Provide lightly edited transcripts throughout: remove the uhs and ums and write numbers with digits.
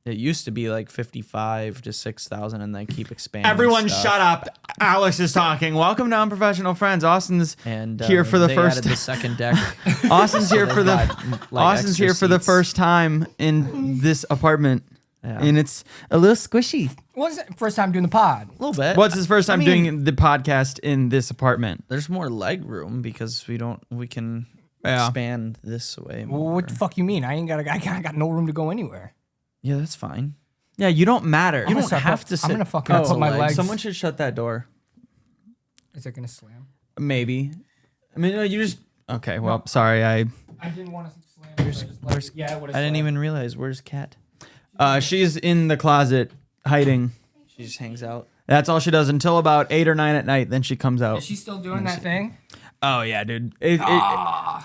It used to be like 55 to 6,000, and they keep expanding. Everyone, stuff. shut up! Alex is talking. Welcome to Unprofessional Friends. Austin's And here for the they first. added the second deck. Austin's here they've for the. got, like, Austin's extra here for the seats. first time in this apartment, Yeah. and it's a little squishy. What's the first time doing the pod? A little bit. What's his first time I mean, doing the podcast in this apartment? There's more leg room because we can Yeah. expand this way Well, more. what the fuck you mean? I got no room to go anywhere. Yeah, that's fine. Yeah, you don't matter. You don't start have put- to sit. I'm gonna fucking Oh, put my like, legs. Someone should shut that door. Is it gonna slam? Maybe. I mean, no, you just. Okay. Well, sorry. I didn't want to slam. Yeah, I I didn't even realize. Where's Kat? She's in the closet hiding. She just hangs out. That's all she does until about 8 or 9 at night. Then she comes out. Is she still doing that thing? Oh yeah, dude.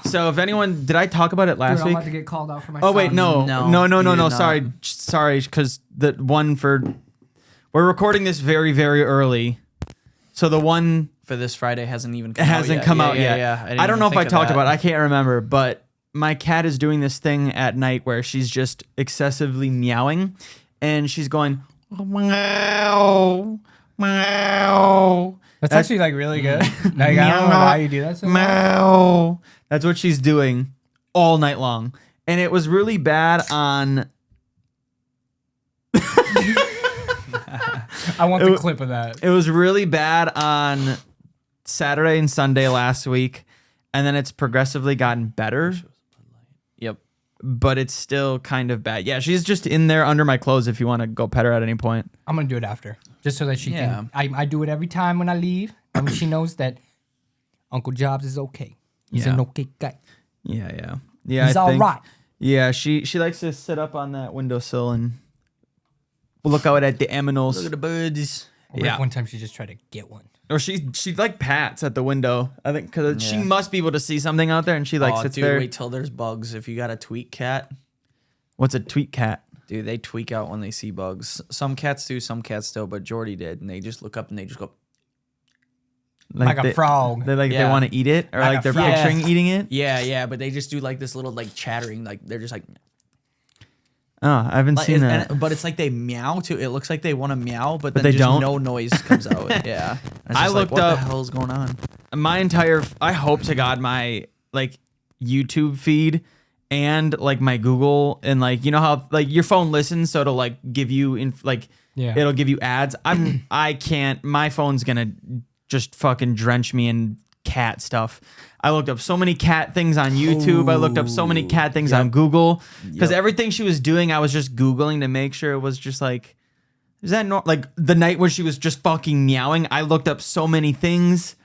So if anyone, did I talk about it last Dude, I'm week? about to get called out for my. Oh wait, no, No, no, no, you no, did no. not. Sorry, because the one for we're recording this very, very early, so the one For this Friday hasn't even it come out hasn't yet. come Yeah, out yeah, yet. Yeah, I don't know if I talked about it. it. I can't remember, but my cat is doing this thing at night where she's just excessively meowing, and she's going meow, meow. That's actually like really good. Like I don't know why you do that. So much. Meow. That's what she's doing all night long. And it was really bad on. I want the clip of that. It was really bad on Saturday and Sunday last week. And then it's progressively gotten better, Yep. but it's still kind of bad. Yeah, she's just in there under my clothes if you want to go pet her at any point. I'm gonna do it after, just so that she Yeah. can. I do it every time when I leave, and she knows that Uncle Jobs is okay. He's Yeah. an okay guy. Yeah. Yeah, He's I all think, right. Yeah, she likes to sit up on that windowsill and look out at the aminals. Look at the birds. Yeah. One time she just tried to get one. Or she like pats at the window. I think because she Yeah. must be able to see something out there, and she like Oh, sits dude, there. wait till there's bugs. If you got a tweak cat, What's a tweet cat? dude, they tweak out when they see bugs. Some cats do, some cats don't, but Jordy did, and they just look up and they just go, Like a they, frog. They Yeah. want to eat it, or Like like a they're frog. picturing eating it. yeah, but they just do like this little like chattering, like they're just like, Oh, I haven't seen that. but it's like they meow too. It looks like they want to meow, but then they just don't? no noise comes out. Yeah, it's I just looked like, what up- the hell's going on? My entire, I hope to God my like YouTube feed and like my Google and like you know how like your phone listens, so it'll like give you Yeah. it'll give you ads. I can't. My phone's gonna just fucking drench me in cat stuff. I looked up so many cat things on YouTube. I looked up so many cat things on Google because everything she was doing, I was just Googling to make sure it was just like, is that like the night where she was just fucking meowing? I looked up so many things.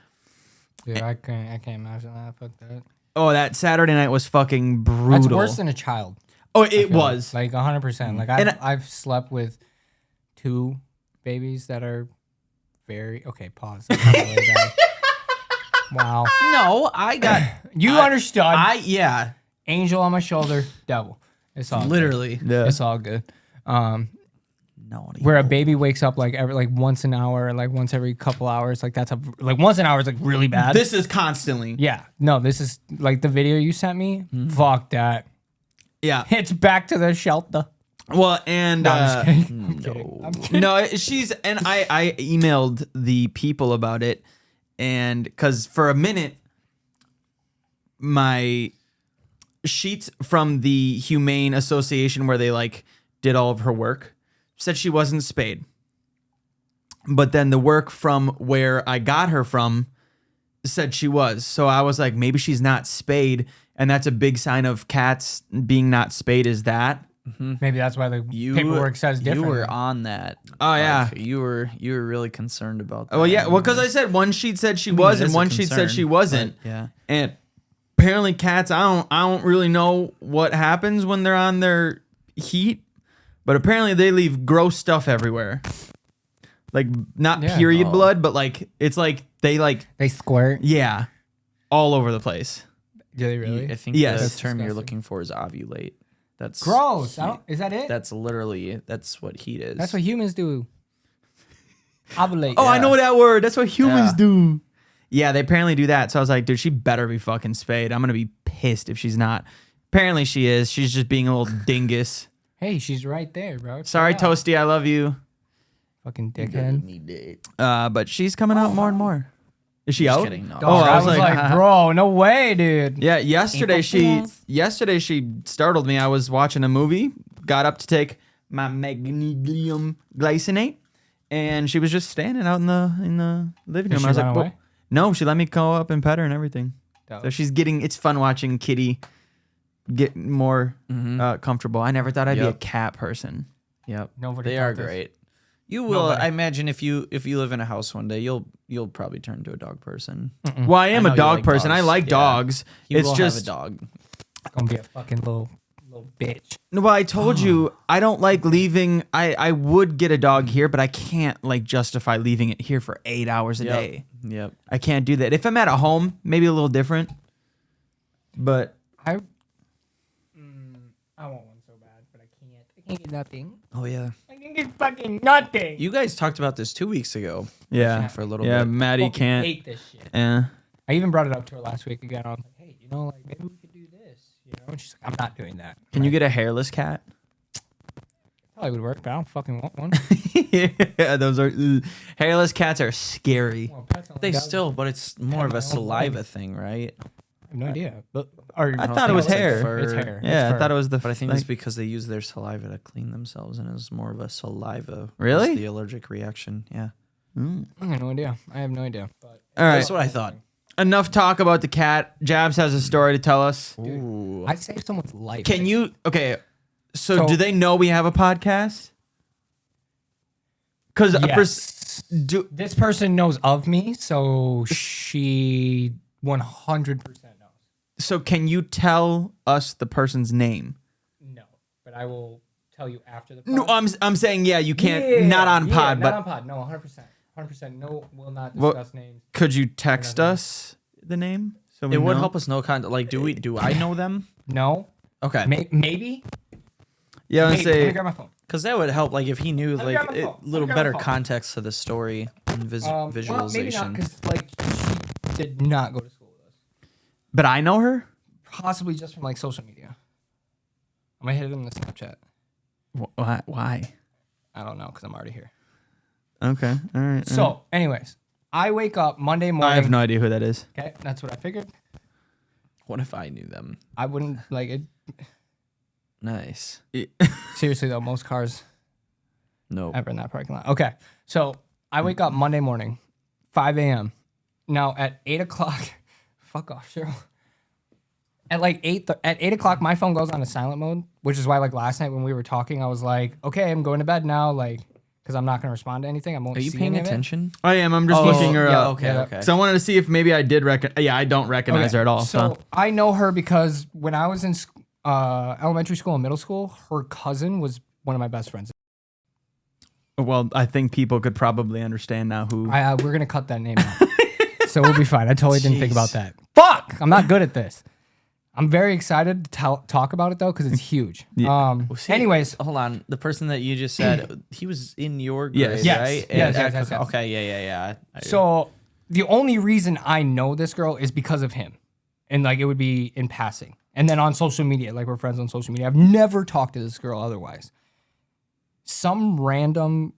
Dude, I can't imagine that. Fuck that. Oh, that Saturday night was fucking brutal. That's worse than a child. Oh, it was. Like 100%. Like And I've slept with 2 babies that are very okay. Pause. That's not really bad. Wow. No, I got You understood. yeah, Angel on my shoulder, devil. It's all literally. Good. Yeah. It's all good. Naughty. Where a baby wakes up like every like once an hour, like once every couple hours, like that's like once an hour is like really bad. This is constantly. Yeah. No, this is like the video you sent me. Fuck that. Yeah. It's back to the shelter. Well, and No, I'm just kidding. I'm kidding. I'm kidding. no, she's and I emailed the people about it, and because for a minute, my sheets from the Humane Association where they like did all of her work said she wasn't spayed, but then the work from where I got her from said she was. So I was like, maybe she's not spayed, and that's a big sign of cats being not spayed. Is that? Maybe that's why the paperwork says different. You were on that. Oh, yeah. You were really concerned about that. Well, yeah. Well, because I said one sheet said she was, it and is a one sheet said concern, she wasn't. but, yeah. And apparently, cats. I don't really know what happens when they're on their heat, but apparently they leave gross stuff everywhere. Like not Yeah. period Oh. blood, but like it's like They squirt. yeah, all over the place. Do they really? I think Yes. the That's term you're disgusting. looking for is ovulate. That's Gross. heat. Is that it? That's literally what heat is. That's what humans do. Ovulate. Oh, I Yeah. know that word. That's what humans Yeah. do. Yeah, they apparently do that. So I was like, dude, she better be fucking spayed. I'm gonna be pissed if she's not. Apparently she is. She's just being a little dingus. Hey, she's right there, bro. Sorry, Chill out. Toasty, I love you. Fucking dickhead. But she's coming out more and more. Is she out? kidding, no. Oh, I was like, bro, no way, dude. Yeah, yesterday she startled me. I was watching a movie, got up to take my magnesium glycinate, and she was just standing out in the living room. Did I was she like, run "Whoa." away? No, she let me go up and pet her and everything. Dope. So she's getting. It's fun watching Kitty get more comfortable. I never thought I'd be a Yep. cat person. Yep. Nobody They are thought this. great. You will. Nobody. I imagine if you live in a house one day, you'll probably turn into a dog person. Well, I am I know a you dog like person. I dogs. like Yeah. dogs. You It's will just have a dog. Gonna be a fucking little bitch. Well, I told you I don't like leaving. I would get a dog here, but I can't like justify leaving it here for 8 hours a Yep. day. Yep. I can't do that. If I'm at a home, maybe a little different. But I want one so bad, but I can't. I can't get nothing. Oh yeah. I can get fucking nothing. You guys talked about this 2 weeks ago. yeah, For a little yeah, bit. Maddie fucking can't. hate this shit. Eh. I even brought it up to her last week again. I was like, hey, you know, like maybe we could do this, you know? And she's like, I'm not doing that. Can you get a hairless cat? Probably would work, but I don't fucking want one. Yeah, those are hairless cats are scary. Well, pets only They does- still, but it's more of my a own saliva thing, right? I have no idea. But or, I thought it was it's like hair. fur. It's hair. Yeah, It's I thought fur. it was the. But I think like, it's because they use their saliva to clean themselves, and it's more of a saliva. was Really? The allergic reaction. Yeah. mm. I have no idea. I have no idea. But All right. That's what I thought. Enough talk about the cat. Jabs has a story to tell us. Ooh. I saved someone's life. Can you? Okay. So, So- do they know we have a podcast? Because Yes. do This person knows of me, so she 100% knows. so. Can you tell us the person's name? No, but I will tell you after the. No, pod. I'm saying yeah. You can't. Not on yeah, pod, not but on pod. No, 100%. 100%. No, will not Well, discuss names. could you text nothing. us the name? So we It would know? help us know kind of like do I know them? No, Okay. maybe. Yeah, I Maybe. would Let me say. grab my phone. Because that would help, like if he knew, Let me like grab my a phone. Let me little grab my better phone. context to the story and Well, maybe not, visualization. because like she did not go to school with us. But I know her. Possibly just from like social media. I'm gonna hit it in the Snapchat. Why? Why? I don't know because I'm already here. Okay. All right. So, anyways, I wake up Monday morning. I have no idea who that is. Okay, that's what I figured. What if I knew them? I wouldn't like it. Nice. Seriously though, most cars No. ever in that parking lot. Okay, so I wake up Monday morning, 5 a.m. Now at 8 o'clock, fuck off, Cheryl. At like 8 o'clock, my phone goes on a silent mode, which is why like last night when we were talking, I was like, okay, I'm going to bed now, like, because I'm not gonna respond to anything. I won't. Are you see paying any of it. attention? I am. I'm just Oh, looking her yeah, up. okay, Yeah. okay. So I wanted to see if maybe I did recognize. Yeah, I don't recognize Okay, her at all. So I know her because when I was in elementary school and middle school, her cousin was one of my best friends. Well, I think people could probably understand now who. We're gonna cut that name out, so we'll be fine. I totally didn't think Jeez. about that. Fuck! I'm not good at this. I'm very excited to talk about it though because it's huge. Yeah. See, Anyways, hold on. The person that you just said, he was in your grade, Yes. Yes. right? Yes, And- yes, yes. Okay, yeah. so the only reason I know this girl is because of him, and like it would be in passing, and then on social media, like we're friends on social media. I've never talked to this girl otherwise. Some random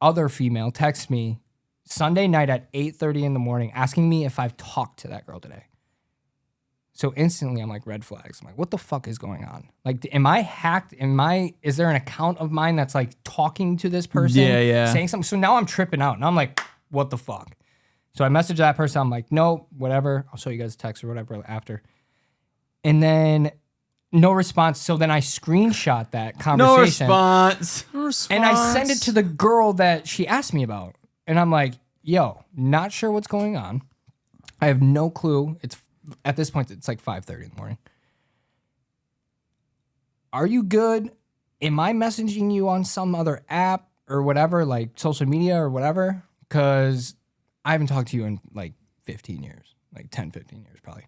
other female texts me Sunday night at 8:30 in the morning asking me if I've talked to that girl today. So instantly I'm like, red flags. I'm like, what the fuck is going on? Like, am I hacked? Is there an account of mine that's like talking to this person? Yeah. Saying something. So now I'm tripping out and I'm like, what the fuck? So I message that person. I'm like, no, whatever. I'll show you guys a text or whatever after. And then no response. So then I screenshot that no conversation. response. And I send it to the girl that she asked me about. And I'm like, yo, not sure what's going on. I have no clue. It's at this point, it's like 5:30 in the morning. Are you good? Am I messaging you on some other app or whatever, like social media or whatever? Because I haven't talked to you in like 15 years, like 10, 15 years probably.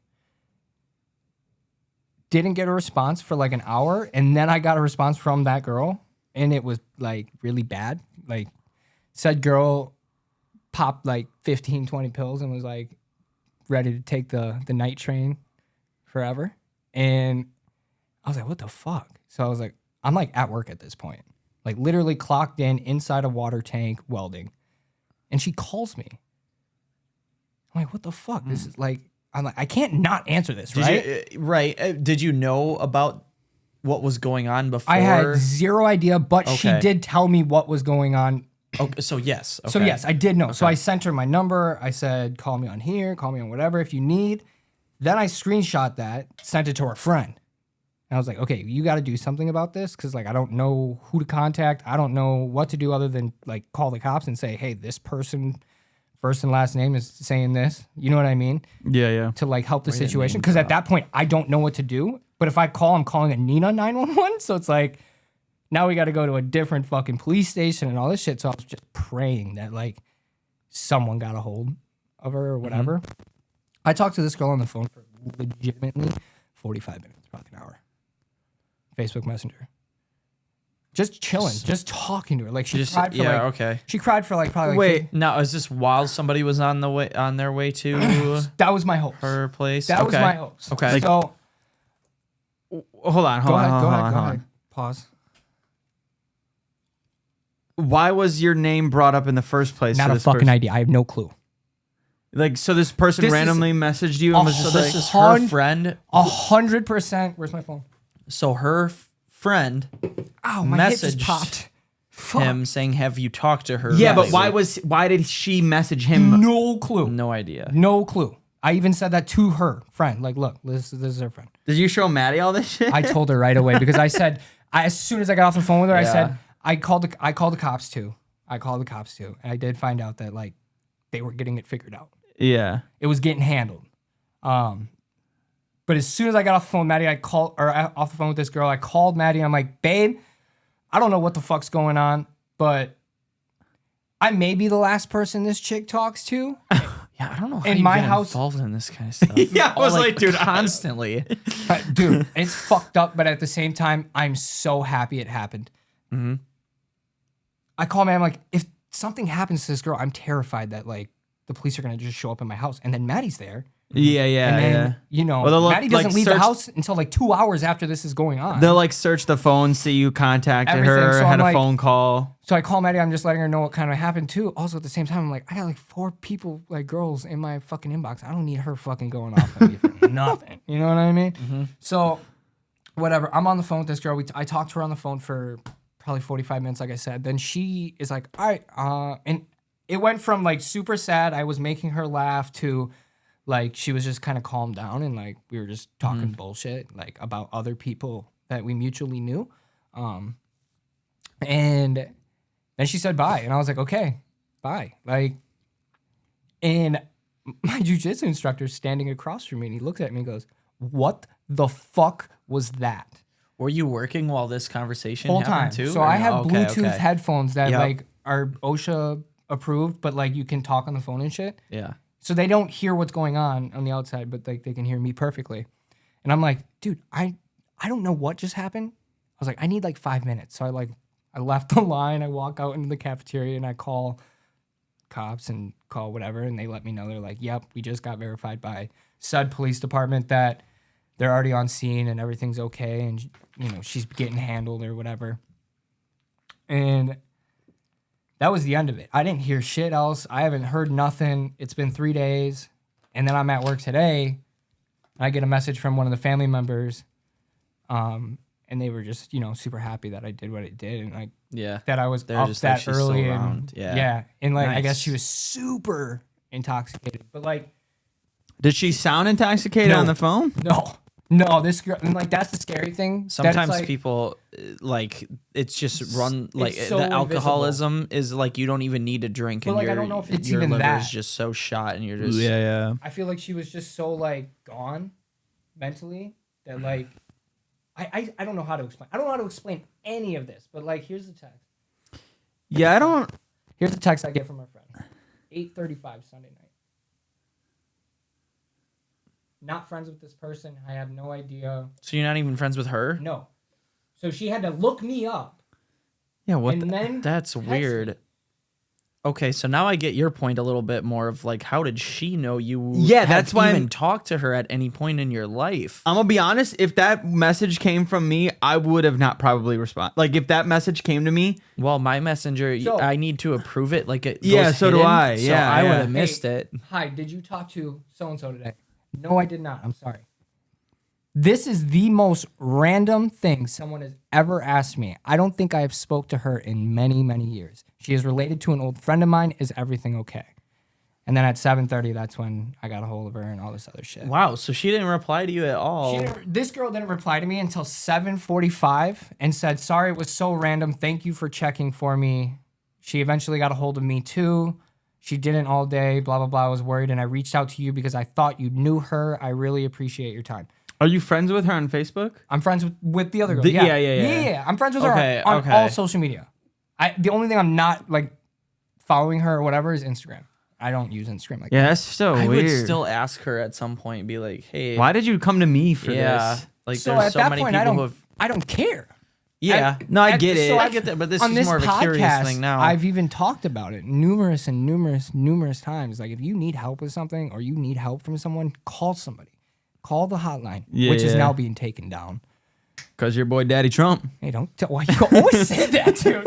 Didn't get a response for like an hour. And then I got a response from that girl. And it was like really bad. Like, said girl popped like 15, 20 pills and was like ready to take the night train forever. And I was like, what the fuck? So I was like, I'm like at work at this point, like literally clocked in inside a water tank welding, and she calls me. I'm like, what the fuck? This is like, I'm like, I can't not answer this, right? Did you know about what was going on before? I had zero idea, but she Okay. did tell me what was going on. Okay, so yes. Okay. So yes, I did know. So I sent her my number. I said, call me on here, call me on whatever if you need. Then I screenshot that, sent it to her friend. And I was like, okay, you got to do something about this because like I don't know who to contact. I don't know what to do other than like call the cops and say, hey, this person, first and last name is saying this. You know what I mean? Yeah. To like help the a situation. name Because at that point, I don't know what to do. But if I call, I'm calling a Nina 911. So it's like, now we got to go to a different fucking police station and all this shit. So I was just praying that like someone got a hold of her or whatever. I talked to this girl on the phone for legitimately 45 minutes, probably an hour. Facebook Messenger. Just chilling, just talking to her. Like she cried for like, okay. she cried for like probably like Wait, Now, is this while somebody was on their way to that was my hopes. her place? That was Okay. my hopes. Okay. So hold on. go ahead. Pause. Why was your name brought up in the first place? Not for a this fucking person? idea. I have no clue. Like, so this person This is- randomly messaged you and was So just So like, this is her Hun- friend. 100%. Where's my phone? So her friend Ow, my hip just messaged popped. Fuck. him saying, "Have you talked to her?" yeah, but lately?" why did she message him? No clue. No idea. No clue. I even said that to her friend. Like, look, this is her friend. Did you show Maddie all this shit? I told her right away because I said, as soon as I got off the phone with her, I Yeah. said, I called the cops too. And I did find out that like they were getting it figured out. yeah. It was getting handled. But as soon as I got off the phone with Maddie, off the phone with this girl, I called Maddie and I'm like, babe, I don't know what the fuck's going on, but I may be the last person this chick talks to. Yeah, I don't know how In you my get house- involved in this kind of stuff. Yeah, I was like, dude, constantly. Dude, it's fucked up, but at the same time, I'm so happy it happened. I call Maddie, I'm like, if something happens to this girl, I'm terrified that like the police are gonna just show up in my house. And then Maddie's there. Yeah, And then, yeah. you know, Well, they'll look, Maddie doesn't like, leave the search- house until like 2 hours after this is going on. They'll like search the phone, see you contacted Everything, her, so had I'm a like- phone call. So I call Maddie. I'm just letting her know what kind of happened too. Also at the same time, I'm like, I got like 4 people, like girls in my fucking inbox. I don't need her fucking going off at me for nothing. You know what I mean? So whatever. I'm on the phone with this girl. I talked to her on the phone for probably 45 minutes, like I said. Then she is like, all right. And it went from like super sad, I was making her laugh, to like she was just kind of calmed down and like we were just talking bullshit like about other people that we mutually knew. And then she said bye. And I was like, okay, bye. Like, and my jujitsu instructor is standing across from me and he looks at me and goes, what the fuck was that? Were you working while this conversation Whole happened time. too? So or I no? have Okay, Bluetooth okay. headphones that Yep. like are OSHA approved, but like you can talk on the phone and shit. Yeah. So they don't hear what's going on the outside, but like they can hear me perfectly. And I'm like, dude, I don't know what just happened. I was like, I need like 5 minutes. So I left the line, I walk out into the cafeteria and I call cops and call whatever, and they let me know. They're like, yep, we just got verified by said police department that they're already on scene and everything's okay, and you know, she's getting handled or whatever. And that was the end of it. I didn't hear shit else. I haven't heard nothing. It's been 3 days. And then I'm at work today. And I get a message from one of the family members. And they were just, you know, super happy that I did what I did. And like Yeah. that I was They're up just like, that she's still early. And, around. Yeah. yeah. And like, I guess Nice. she was super intoxicated. But like, Did she sound intoxicated No. on the phone? no, this girl, and like, that's the scary thing. that it's Sometimes like, people like it's just run like so the alcoholism is like you don't even need to drink, But, and like, I your, don't know if it's your even liver that. is just so shot, and you're just Yeah. I feel like she was just so like gone mentally that like I don't know how to explain. I don't know how to explain any of this, but like here's the text. Yeah, I don't. Here's the text I get from my friend. 8:35 Sunday night. Not friends with this person. I have no idea. So you're not even friends with her? No. So she had to look me up. Yeah, what? And then That's text weird. me. Okay, so now I get your point a little bit more of like, how did she know you? Yeah, have that's why even I'm- talked to her at any point in your life. I'm gonna be honest. If that message came from me, I would have not probably responded. Like if that message came to me, Well, my messenger, So- I need to approve it. Like it Yeah, goes so do hidden, I. So Yeah, I would yeah. have missed it. Hi, did you talk to so-and-so today? No, I did not. I'm sorry. This is the most random thing someone has ever asked me. I don't think I have spoke to her in many, many years. She is related to an old friend of mine. Is everything okay? And then at 7:30, that's when I got a hold of her and all this other shit. Wow, so she didn't reply to you at all. This girl didn't reply to me until 7:45 and said, "Sorry, it was so random. Thank you for checking for me." She eventually got a hold of me too. She didn't all day. Blah blah blah. I was worried, and I reached out to you because I thought you knew her. I really appreciate your time. are you friends with her on Facebook? I'm friends with the other girl. Yeah. I'm friends with Okay, her on okay. all social media. The only thing I'm not like following her or whatever is Instagram. I don't use Instagram like Yeah, that. that's so I weird. would still ask her at some point, be like, "Hey, Why did you come to me for yeah, this? like So there's at so that many point, people who have, I don't care. yeah, No, I get it. So I get that, but this On is this more of a curious podcast, thing now. I've even talked about it numerous times. Like if you need help with something or you need help from someone, call somebody. Call the hotline, which is Yeah. now being taken down. Cause your boy Daddy Trump. Hey, don't why you always say that, dude.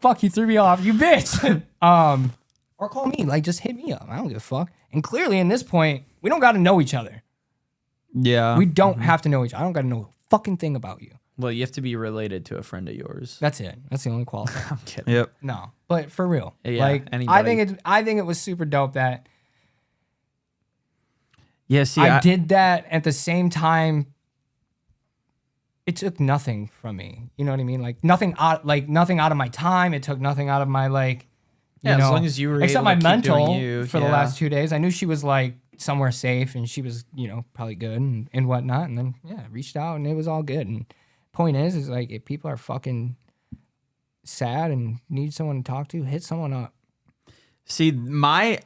Fuck, you threw me off, you bitch. Or call me, like just hit me up. I don't give a fuck. And clearly, in this point, we don't got to know each other. Yeah. We don't have to know each other. I don't got to know a fucking thing about you. well, you have to be related to a friend of yours. That's it. That's the only qualifier. I'm kidding. Yep. No, but for real, Yeah, like anybody. I think it was super dope that Yeah. See, I did that at the same time. It took nothing from me. You know what I mean? Like nothing out of my time. It took nothing out of my like. Yeah, you know, as long as you were except able my to keep doing mental you, for the yeah. last 2 days. I knew she was like somewhere safe and she was, probably good and whatnot. And then I reached out and it was all good. And point is like if people are fucking sad and need someone to talk to, hit someone up. See,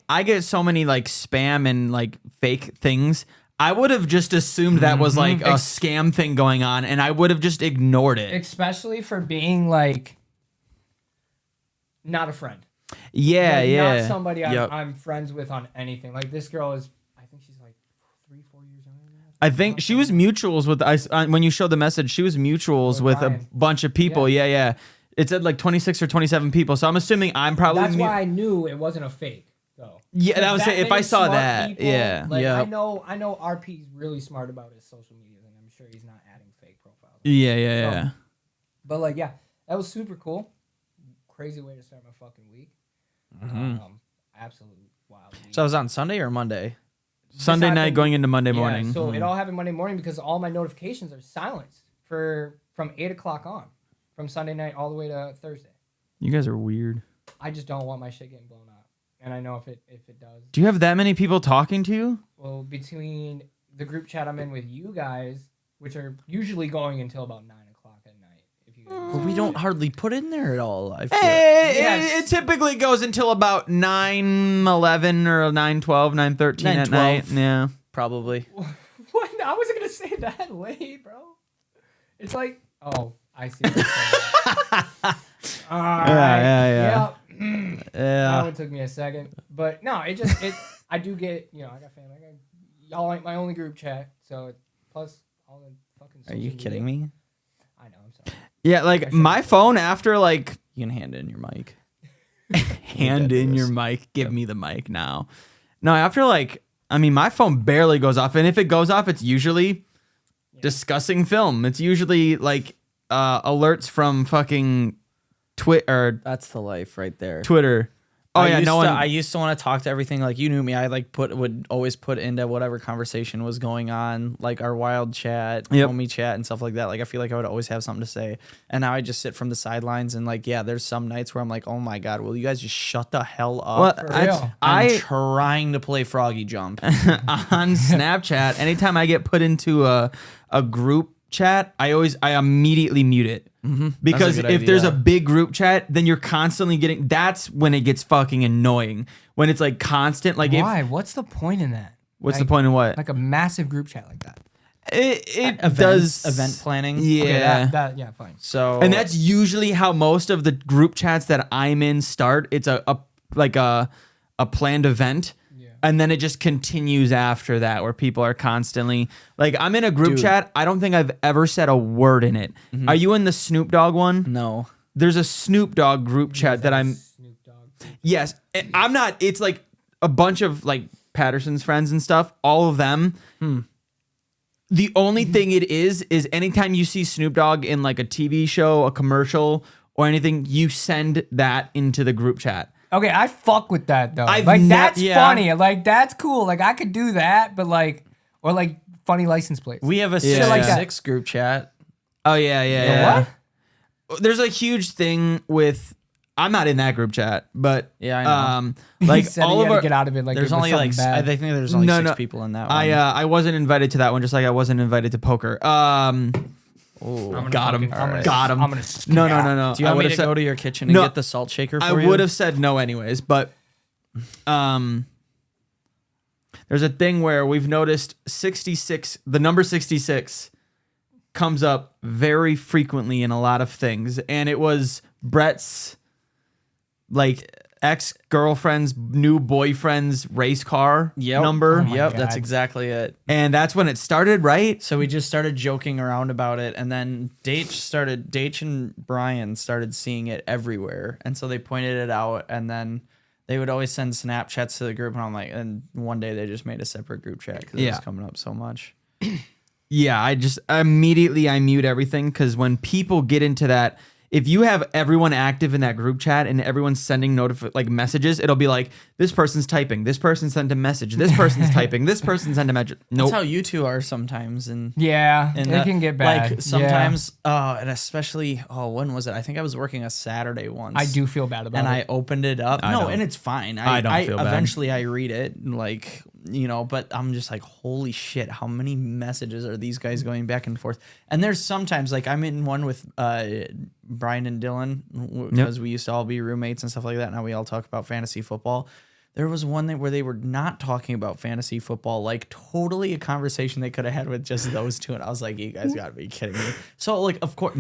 I get so many like spam and like fake things. I would have just assumed that was like a scam thing going on, and I would have just ignored it. Especially for being like not a friend. Yeah, Like, yeah. Not somebody Yep. I'm friends with on anything. Like this girl is, I think she's like 3-4 years younger than me. I think she was mutuals with when you showed the message. She was mutuals with a Ryan. bunch of people. Yeah. It said like 26 or 27 people. So I'm assuming I'm probably. That's why I knew it wasn't a fake, though. Yeah, and I would say if I many saw smart that, people, yeah. Like Yeah. I know RP's really smart about his social media, and I'm sure he's not adding fake profiles. Yeah. But like, yeah, that was super cool. Crazy way to start my fucking week. Absolute wild. Week. So I was on Sunday or Monday. Sunday night happened- going into Monday Yeah, morning. so it all happened Monday morning because all my notifications are silenced from 8 o'clock on, from Sunday night all the way to Thursday. You guys are weird. I just don't want my shit getting blown up, and I know if it does. Do you have that many people talking to you? Well, between the group chat I'm in with you guys, which are usually going until about 9 o'clock at night, if you guys. But we don't hardly put in there at all. I feel. Yes. It typically goes until about 9:11 or 9:12, 9:13 at 9:12. night. Yeah. Probably. What? I wasn't gonna say that late, bro. It's like, oh, I see. What you're saying. All right. Yeah. That Yeah. one took me a second, but no, it. I do get, I got family. Y'all ain't my only group chat, so plus all the fucking. Are you kidding me? I know. I'm sorry. Yeah, like my phone after like You can hand in your mic. hand in your mic, give me the mic now. No, after like my phone barely goes off, and if it goes off, it's usually discussing film. It's usually like alerts from fucking Twitter. That's the life right there. Twitter. Oh I yeah, used no to, one. I used to want to talk to everything like you knew me. I like would always put into whatever conversation was going on, like our wild chat, Yep. homie chat, and stuff like that. Like I feel like I would always have something to say, and now I just sit from the sidelines and like there's some nights where I'm like, oh my god, will you guys just shut the hell up? Well, For I, real. I'm I trying to play Froggy Jump. on Snapchat, anytime I get put into a group chat, I immediately mute it. Because good if there's a idea. big group chat, then you're constantly getting. That's when it gets fucking annoying. When it's like constant. Like Why? What's the point in that? what's Like- the point in what? Like a massive group chat like that. It Events, does event planning. Yeah. Okay, yeah, fine. So And that's usually how most of the group chats that I'm in start. It's a planned event. And then it just continues after that where people are constantly like, I'm in a group chat. I don't think I've ever said a word in it. Are you in the Snoop Dogg one? no. There's a Snoop Dogg group chat that I'm. Snoop Dogg. Yes. I'm not. It's like a bunch of like Patterson's friends and stuff. All of them. The only thing it is anytime you see Snoop Dogg in like a TV show, a commercial, or anything, you send that into the group chat. Okay, I fuck with that though. I've Like ne- that's yeah. funny. Like that's cool. Like I could do that, but like or like funny license plates. We have a Yeah. like that. 6 group chat. Oh yeah, yeah. What? There's a huge thing with. I'm not in that group chat, but Yeah, I know. like He said all he of had to our. get out of it. Like There's it was only like something I bad. think there's only No, 6 no. people in that one. I wasn't invited to that one, just like I wasn't invited to poker. I'm Got gonna him. fucking- I'm gonna- Got him. I'm gonna. No. Do you want me to would've said- go to your kitchen and No, get the salt shaker for I you? would have said no anyways, but there's a thing where we've noticed 66, the number 66 comes up very frequently in a lot of things, and it was Brett's like ex-girlfriend's new boyfriend's race car number. my Yep, God. that's exactly it. And that's when it started, right? So we just started joking around about it, and then Deitch and Brian started seeing it everywhere, and so they pointed it out, and then they would always send Snapchats to the group, and I'm like, and one day they just made a separate group chat because it Yeah. was coming up so much. Yeah, I just immediately I mute everything because when people get into that, if you have everyone active in that group chat and everyone's sending like messages, it'll be like this person's typing, this person sent a message, this person's typing, this person sent a message. Nope. That's how you two are sometimes, and Yeah, and it can get bad. Like sometimes, and especially, when was it? I think I was working a Saturday once. I do feel bad about and it. I opened it up. don't. And it's fine. I don't feel bad. Eventually, I read it, like but I'm just like, holy shit! How many messages are these guys going back and forth? And there's sometimes like I'm in one with Brian and Dylan because we used to all be roommates and stuff like that. Now we all talk about fantasy football. There was one where they were not talking about fantasy football, like totally a conversation they could have had with just those two. And I was like, you guys got to be kidding me. So like, of course,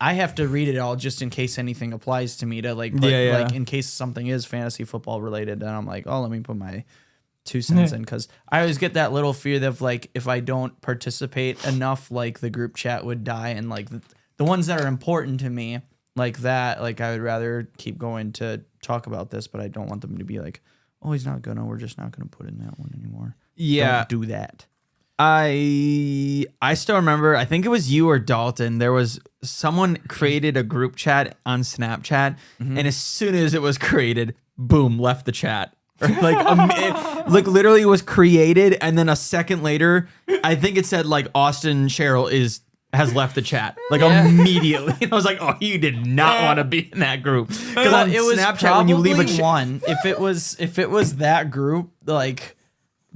I have to read it all just in case anything applies to me to like, like in case something is fantasy football related. And I'm like, oh, let me put my 2 cents in, because I always get that little fear that like if I don't participate enough, like the group chat would die, and like the ones that are important to me, like that, like I would rather keep going to talk about this, but I don't want them to be like, oh, he's not gonna, we're just not gonna put in that one anymore. Yeah. Don't do that. I still remember, I think it was you or Dalton. There was someone created a group chat on Snapchat, and as soon as it was created, boom, left the chat. Or like literally was created, and then a second later, I think it said like Austin Cheryl has left the chat like immediately. And I was like, oh, you did not want to be in that group, because on it was Snapchat when you leave a probably one. If it was that group, like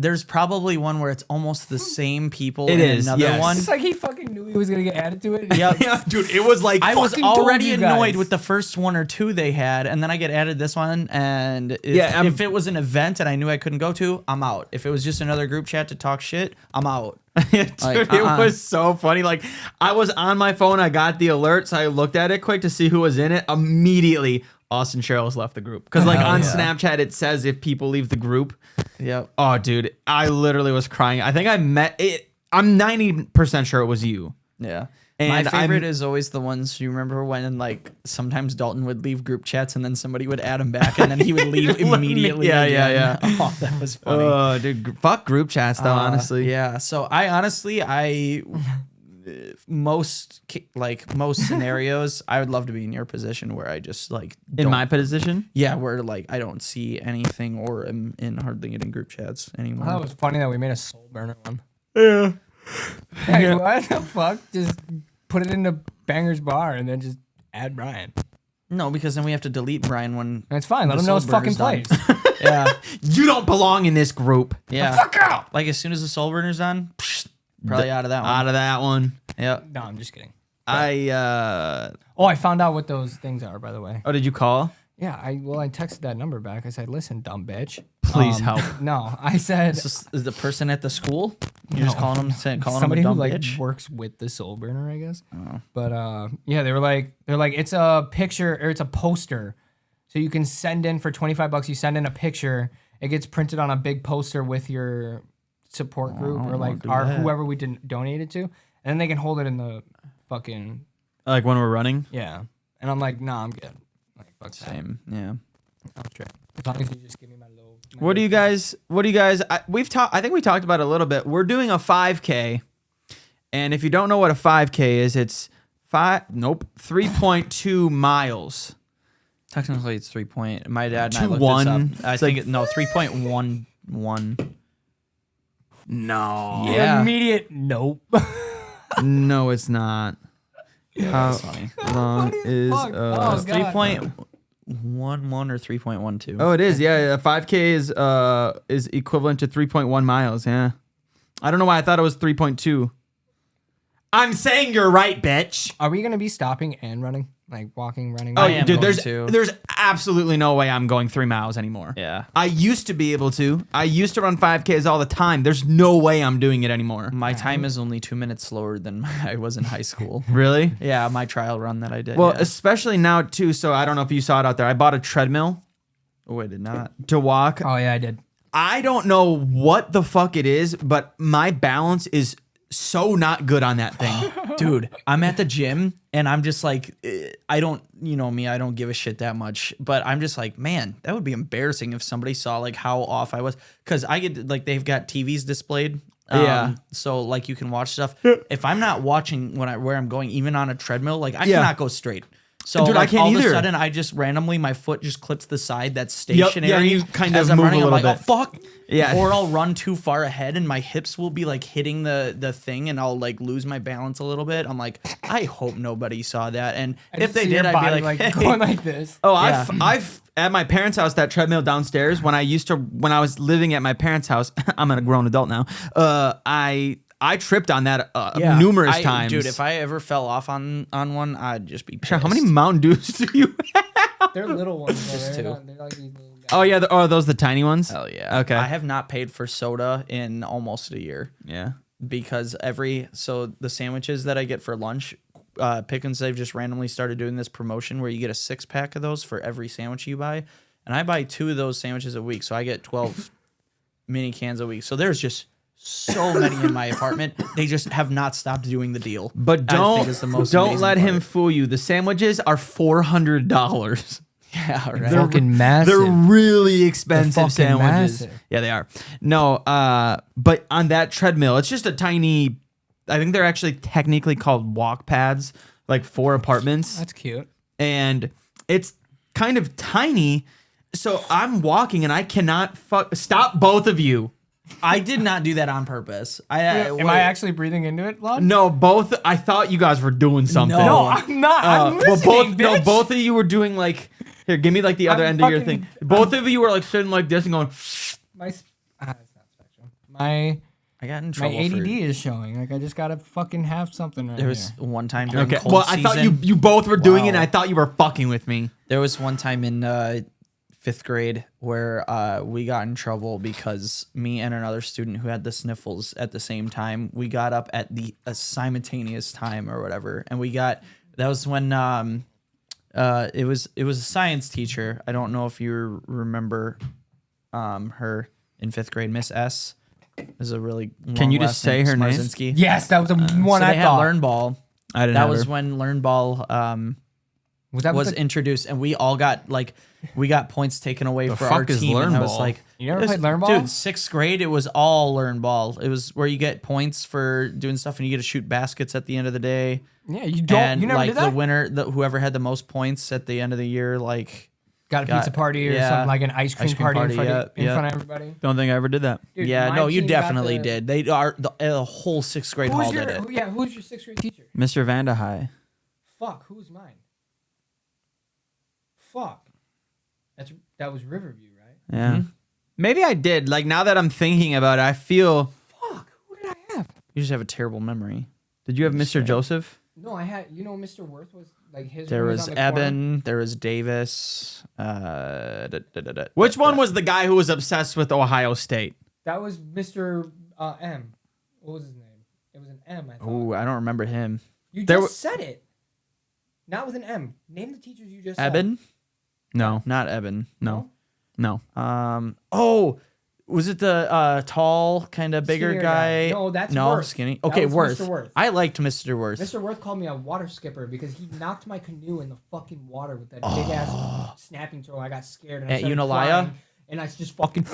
there's probably one where it's almost the same people. It in is, another yes. one. It's like he fucking knew he was gonna get added to it. Yep. yeah, dude, it was like I was fucking told already you annoyed guys. with the first one or two they had, and then I get added this one. And Yeah, if it was an event and I knew I couldn't go to, I'm out. If it was just another group chat to talk shit, I'm out. Dude, Like, it was so funny. Like I was on my phone, I got the alerts, I looked at it quick to see who was in it. Immediately, Austin Cheryl's left the group, because like Hell on yeah. Snapchat it says if people leave the group. Yep. Oh, dude, I literally was crying. I think I met it. I'm 90% sure it was you. Yeah. And My favorite I'm- is always the ones you remember when like sometimes Dalton would leave group chats and then somebody would add him back and then he would leave immediately. Yeah, yeah, again. Oh, that was funny. Oh, dude, fuck group chats though. Honestly, Yeah. So I honestly, most scenarios, I would love to be in your position where I just like in don't- my position. yeah, where like I don't see anything or am in hardly in group chats anymore. I thought it was funny that we made a soul burner one. Yeah. Like, what the fuck? Just put it into Banger's Bar and then just add Brian. No, because then we have to delete Brian when And it's fine. Let The him know his soul fucking burner's place. done. yeah, You don't belong in this group. yeah. Fuck out. Like as soon as the soul burner's done, probably out of that one. Out of that one. Yeah. No, I'm just kidding. I Oh, I found out what those things are, by the way. Oh, did you call? Yeah, I texted that number back. I said, "Listen, dumb bitch." Please help. No, I said Is the person at the school? You're just calling him somebody a who dumb like bitch? works with the Soul Burner, I guess. But yeah, they're like it's a picture or it's a poster, so you can send in for $25. You send in a picture, it gets printed on a big poster with your support group or like whoever we didn't donate it to, and then they can hold it in the fucking Like when we're running. yeah. And I'm like, nah, I'm good. Like fuck that. Same. Yeah. I'm straight. As long as you just give me my little. What do you guys? I think we talked about it a little bit. We're doing a 5K, and if you don't know what a 5K is, it's 3.2 miles. Technically, it's 3 point. My dad and I 2-1. looked this up. I It's think like- no 3.11. No. Yeah. Immediate nope. No, it's not. How That's funny. long is fuck. a? Oh, God. 3.11 or 3.12. Oh, it is. Yeah, a 5K is equivalent to 3.1 miles. Yeah. I don't know why I thought it was 3.2. I'm saying you're right, bitch. Are we gonna be stopping and running, like walking, running? Oh, I am dude, going there's to. there's absolutely no way I'm going 3 miles anymore. Yeah. I used to be able to. I used to run 5Ks all the time. There's no way I'm doing it anymore. My time is only 2 minutes slower than I was in high school. Really? Yeah, my trial run that I did. Well, yeah. especially now too. So I don't know if you saw it out there. I bought a treadmill Oh, I did not. to walk. Oh yeah, I did. I don't know what the fuck it is, but my balance is so not good on that thing. Dude, I'm at the gym and I'm just like, I don't, you know me, I don't give a shit that much. But I'm just like, man, that would be embarrassing if somebody saw like how off I was. Cause I get like, they've got TVs displayed. Yeah. So like you can watch stuff. If I'm not watching where I'm going, even on a treadmill, like I Yeah. cannot go straight. So Dude, I like, can't all of either. a sudden I just randomly, my foot just clips the side that's stationary. yeah, you kind as of I'm move a running, I'm little like, bit. oh fuck. Yeah. Or I'll run too far ahead and my hips will be like hitting the thing and I'll like lose my balance a little bit. I'm like, I hope nobody saw that. And if they See did, your I'd be body, like, hey. going like this. Oh, Yeah. I've at my parents' house, that treadmill downstairs, when I was living at my parents' house, I'm a grown adult now. I tripped on that numerous times. Dude, if I ever fell off on one, I'd just be pissed. How many Mountain Dews do you have? They're little ones. Though. Just They're two. not- they're like these little guys. Oh, yeah. Are those the tiny ones? Hell yeah. Okay. I have not paid for soda in almost a year Yeah. because the sandwiches that I get for lunch, Pickens, they've just randomly started doing this promotion where you get a 6-pack of those for every sandwich you buy. And I buy 2 of those sandwiches a week. So I get 12 mini cans a week. So there's just so many in my apartment. They just have not stopped doing the deal. But I think it's the most don't amazing let him part. fool you. The sandwiches are $400. Yeah, right. Fucking massive. They're really expensive fucking sandwiches. massive. Yeah, they are. No, but on that treadmill, it's just a tiny. I think they're actually technically called walk pads, like 4 apartments, That's cute. and it's kind of tiny. So I'm walking and I cannot stop both of you. I did not do that on purpose. Am I actually breathing into it, Lon? No, both. I thought you guys were doing something. No, I'm not. I'm listening, bitch. both of you were doing like. Here, give me like the other I'm end of your fucking- thing. Both of you were like sitting like this and going. That's not spectrum. My I got in my trouble. ADD for, is showing. Like I just gotta fucking have something right there was here. one time during Okay. cold Well, I thought season. you both were doing it, and Wow. I thought you were fucking with me. There was one time in 5th grade where we got in trouble because me and another student who had the sniffles at the same time, we got up at a simultaneous time or whatever, and that was when it was a science teacher. I don't know if you remember her in 5th grade, Miss S. Is a really Can you long just last name, say her name? Smarzinski. Yes, that was the one So I they had thought. Learn Ball. I didn't. That have was her. when Learn Ball was that was with the, introduced, and we all got points taken away for our fuck is team. Learn and I was Ball? like, You never this- played Learn Ball? Dude, 6th grade, it was all Learn Ball. It was where you get points for doing stuff, and you get to shoot baskets at the end of the day. Yeah, you don't. And You never like did that. the winner, whoever had the most points at the end of the year, like Got a pizza party or yeah. something like an ice cream party, in front of yeah. everybody. Don't think I ever did that. Dude, yeah, my no, you team got definitely the- did. They are the whole 6th grade hall did it. Who's your 6th grade teacher? Mr. Vandahai. Fuck, who's mine? Fuck. That was Riverview, right? Yeah. Mm-hmm. Maybe I did. Like now that I'm thinking about it, I feel. Fuck, who did I have? You just have a terrible memory. Did you have Mr. Joseph? No, I had. You know, Mr. Worth was like his. There room was on the corner. Eben. There was Davis. Which one was the guy who was obsessed with Ohio State? That was Mr. M. What was his name? It was an M. I thought. Oh, I don't remember him. You There just said it. Not with an M. Name the teachers you just said. Eben? No, Not Eben. no. Oh, was it the tall, kind of bigger Skinnier guy? No, that's no Worth. skinny. That Okay, was Worth. Mr. Worth. I liked Mr. Worth. Mr. Worth called me a water skipper because he knocked my canoe in the fucking water with that big ass snapping turtle. I got scared and I At started Unalaya? crying, and I just fucking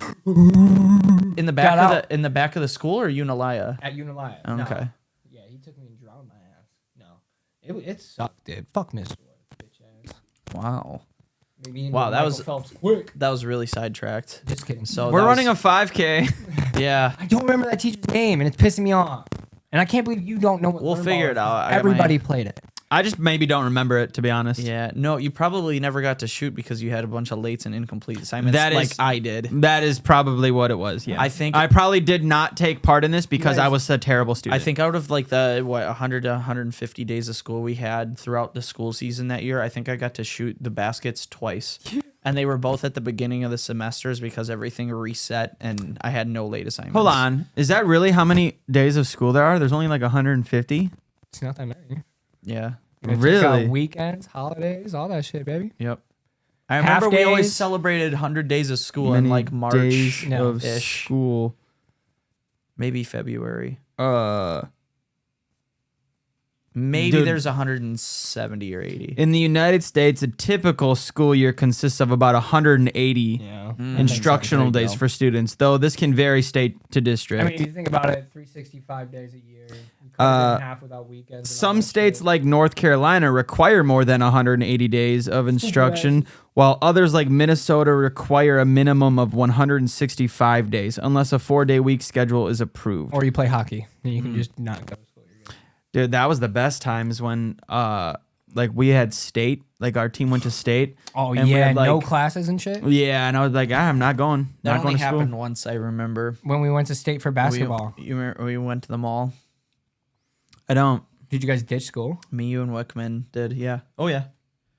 In the back Got of the school or Unalaya? at Unalaya. Okay. No. Yeah, he took me and drowned my ass. No, it sucked, dude. Fuck Mr. Worth, bitch ass. Wow. Me and Wow, that Michael was- Phelps quick. That was really sidetracked. Just kidding. So We're that running a was- 5K. Yeah. I don't remember that teacher's name, and it's pissing me off. And I can't believe you don't know what. We'll Learn figure Ball it out. is. I got Everybody played it. I just maybe don't remember it, to be honest. Yeah. No, you probably never got to shoot because you had a bunch of lates and incomplete assignments That like is- I did. That is probably what it was. Yeah, I think- I probably did not take part in this because I guys- was a terrible student. I think out of like the 100 to 150 days of school we had throughout the school season that year, I think I got to shoot the baskets twice. And they were both at the beginning of the semesters because everything reset and I had no late assignments. Hold on, is that really how many days of school there are? There's only like 150. It's not that many. Yeah. You took Really? out weekends, holidays, all that shit, baby. Yep. I Half remember we always days. celebrated 100 days of school Many in like March, days No. of ish. school. maybe February. Maybe Dude. there's 170 or 80. In the United States, a typical school year consists of about 180 Yeah. instructional There you days go. for students, though this can vary state to district. I mean, you think about it, 365 days a year. You cut it in half without weekends. and all Some that states shit. like North Carolina require more than 180 days of instruction, while others like Minnesota require a minimum of 165 days, unless a 4-day week schedule is approved. Or you play hockey, and you can just not go to school. You're good. Dude, that was the best times when like we had state, like our team went to state. Oh and we yeah, had, no like- classes and shit. Yeah, and I was like, I'm not going. That Not going only to school. happened once, I remember. When we went to state for basketball, We went to the mall. I don't. did you guys ditch school? Me, you, and Wickman did. Yeah. Oh, yeah.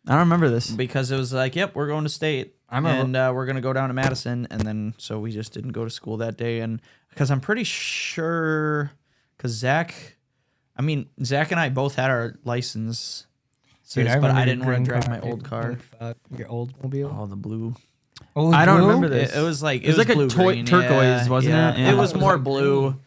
I don't remember this. Because it was like, yep, we're going to state. I remember- And we're going to go down to Madison. And then, so we just didn't go to school that day. And because I'm pretty sure, because Zach and I both had our license. Dude, but remember I your didn't want green to drive my car, old dude. car. Holy fuck, your old mobile. Oh, the blue. Oh, it was I don't blue? remember this. It was like It was like a blue toy- green. turquoise, wasn't it? Yeah. It was It was more like blue. green.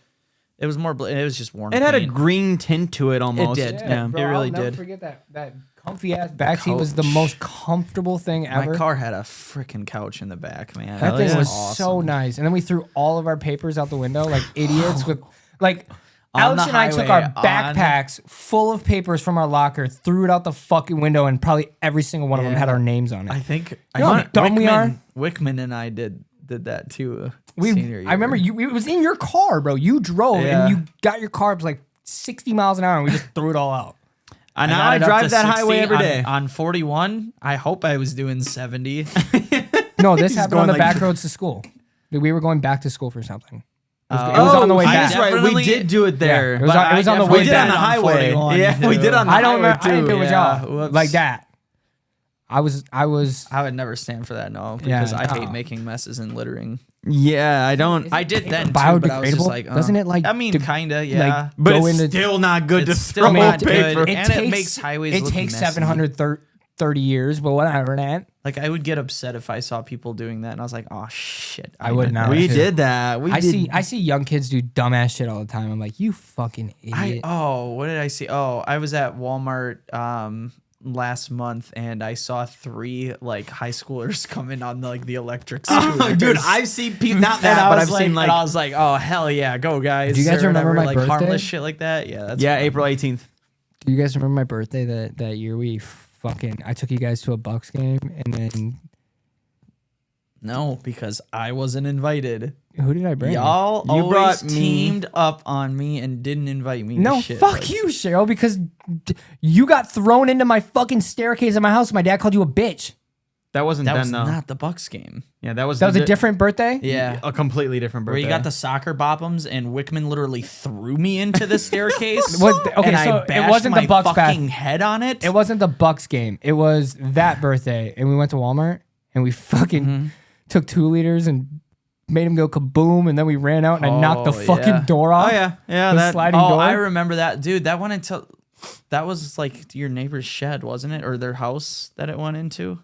It was more blue. It was just worn. It had a paint. green tint to it almost. did. Yeah. bro, It really I'll never did. forget that comfy ass backseat was the couch. most comfortable thing ever. My car had a freaking couch in the back, man. That Hell thing yeah. was awesome. so nice. And then we threw all of our papers out the window like idiots with like On Alex the and I took our highway, backpacks full of papers from our locker, threw it out the fucking window, and probably every single one of them had Yeah. our names on it. I think You know how dumb we are? Wickman and I did that too. I Senior year. remember you. It was in your car, bro. You drove Yeah. and you got your car up to like 60 miles an hour, and we just threw it all out. And now got I it up drive to that 60 highway every day. on 41. I hope I was doing 70. No, this happened on going the like- back roads to school. We were going back to school for something. It was Oh, on the way I back. That's right. We Definitely- did do it there. Yeah, it was But on- it was I on the definitely way we did back on the on highway. 41 Yeah, we too. did on the I don't highway remember. I didn't do too. a Yeah, job whoops. like that. I was. I would never stand for that, no, Yeah, because I no. hate making messes and littering. Yeah, I don't. I did then too, biodegradable? but I was just like, Doesn't it, like, I mean, de- kinda, yeah. But go it's into- still not good to It's throw still not paper. good. And it makes highways It look takes messy. 730 years, but whatever, man. Like I would get upset if I saw people doing that, and I was like, oh shit. I would did not. that. We too. did that. We I did. see young kids do dumbass shit all the time. I'm like, you fucking idiot. What did I see? Oh, I was at Walmart last month, and I saw 3 like high schoolers come in on the electric scooter. Oh, dude, I've seen people not And that, I but was I've seen like and I was like, oh hell yeah, go guys! Do you guys or remember whatever, my like harmless birthday? shit like that? Yeah, that's yeah, fun. April 18th. Do you guys remember my birthday that year? I took you guys to a Bucks game, and then No, because I wasn't invited. who did I bring? Y'all You always brought me- teamed up on me and didn't invite me. No, to shit. fuck Like, you, Cheryl, because you got thrown into my fucking staircase at my house. And my dad called you a bitch. That wasn't That then was though. not the Bucks game. Yeah, that was That was the a different birthday? Yeah. a completely different birthday. Where you got the soccer boppums and Wickman literally threw me into the staircase. Okay, and so I it bashed wasn't the my Bucks fucking head on it. It wasn't the Bucks game. It was that birthday, and we went to Walmart and we fucking took 2 liters and made him go kaboom, and then we ran out and I knocked the Oh, fucking yeah. door off. Oh yeah, yeah. The That sliding Oh, door. I remember that, dude. That went into. That was like your neighbor's shed, wasn't it, or their house that it went into?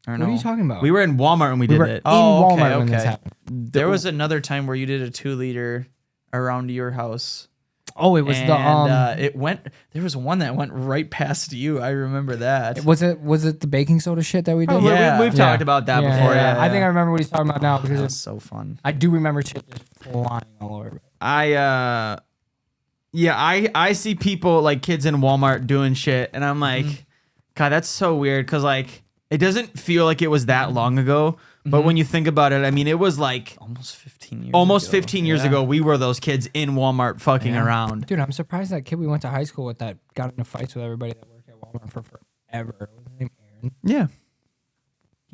Or What no? are you talking about? we were in Walmart and we did were it. in Oh, okay, Walmart when this okay. happened. There was another time where you did a 2-liter around your house. Oh, it was And it went. There was one that went right past you. I remember that. was it the baking soda shit that we did? Oh, Yeah. we've talked about that before. yeah. Yeah. I think I remember what he's talking about now because That was so fun. I do remember shit just flying all over. I see people like kids in Walmart doing shit, and I'm like, God, that's so weird because like it doesn't feel like it was that long ago. But when you think about it, I mean, it was like Almost 15 years. almost ago. 15 years Yeah. ago. We were those kids in Walmart fucking around. Dude, I'm surprised that kid we went to high school with that got into fights with everybody that worked at Walmart for forever. What was his name? Aaron? Yeah,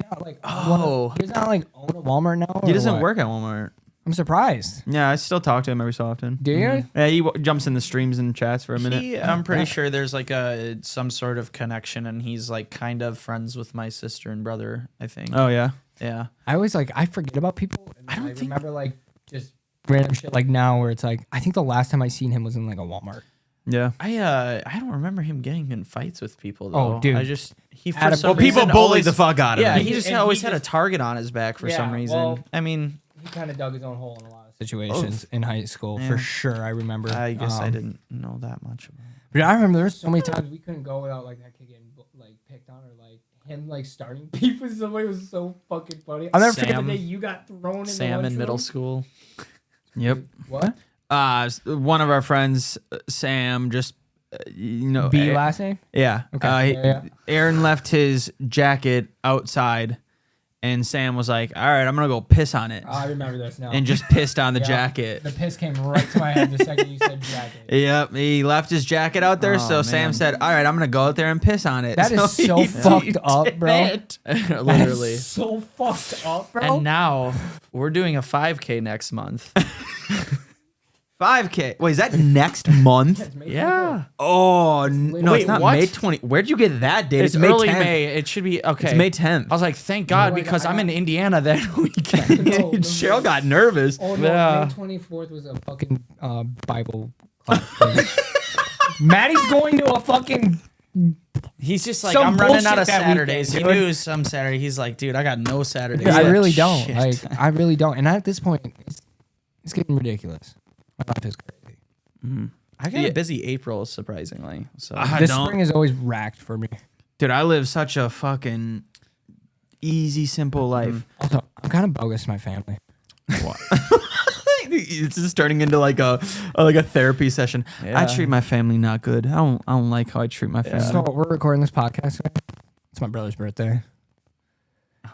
Yeah, like Oh. he's not like own a Walmart now. he or doesn't what? work at Walmart. I'm surprised. Yeah, I still talk to him every so often. Do you? Yeah, he jumps in the streams and chats for a minute. I'm pretty sure there's like some sort of connection, and he's like kind of friends with my sister and brother. I think. Oh yeah. Yeah. I always I forget about people. And I don't think- remember like just random shit like now where it's like I think the last time I seen him was in like a Walmart. Yeah. I don't remember him getting in fights with people though. Oh, dude. I just he for Adam- some Well, People reason bully always- the fuck out of Yeah, him. he just And always he had a just- target on his back for some Yeah, reason. well- I mean, He kind of dug his own hole in a lot of situations in high school for sure. I remember. I guess I Um, didn't know that much about it. But I remember there was so many times we couldn't go without like that kid getting like picked on or like him like starting beef with somebody was so fucking funny. I'll never forget the Sam- day you got thrown in Sam the in middle lunchroom. school. Yep. What? One of our friends, Sam, just B last name? Yeah. Okay. Yeah. Aaron left his jacket outside, and Sam was like, "All right, I'm gonna go piss on it," Oh, I remember this now. and just pissed on the Yeah. jacket. The piss came right to my head the second you said jacket. Yep, he left his jacket out there, Oh, so Sam man. said, "All right, I'm gonna go out there and piss on it." That is so he fucked up, bro. did. That Literally. is so fucked up, bro. And now we're doing a 5K next month. 5K. Wait, is that next month? It's May 24th. Yeah. Oh no, Wait, it's not what? May 20. Where'd you get that date? It's May early 10th. May. It should be okay. It's May 10th. I was like, thank God, No, I because got- I'm in Indiana that weekend. No, Cheryl got nervous. Oh no, Yeah. May 24th was a fucking Bible class thing. Maddie's going to a fucking He's just like, Some I'm running out bullshit of that Saturdays. weekend, He dude. knew some Saturday. He's like, dude, I got no Saturdays. I left." really don't. Shit. Like I really don't. And at this point, it's getting ridiculous. My life is crazy. I got a busy April, surprisingly. So I This don't. spring is always racked for me. Dude, I live such a fucking easy, simple life. Also, I'm kind of bogus to my family. It's just turning into like a therapy session. I Yeah. treat my family not good. I don't like how I treat my family. So we're recording this podcast today. It's my brother's birthday.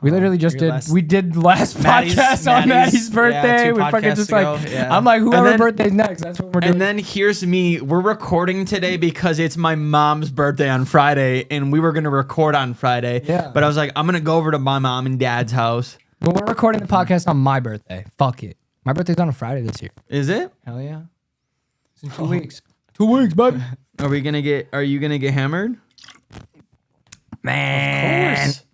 We literally just your did. last- We did last podcast on Maddie's birthday. yeah, 2 we fucking podcasts just ago, like. yeah. I'm like, whoever then- birthday's next. That's what we're doing. And then here's me. We're recording today because it's my mom's birthday on Friday, and we were gonna record on Friday. Yeah. But I was like, I'm gonna go over to my mom and dad's house. But we're recording the podcast on my birthday. Fuck it. My birthday's on a Friday this year. Is it? Hell yeah. It's in 2 weeks. 2 weeks, bud. Are you gonna get hammered? Man. Of course.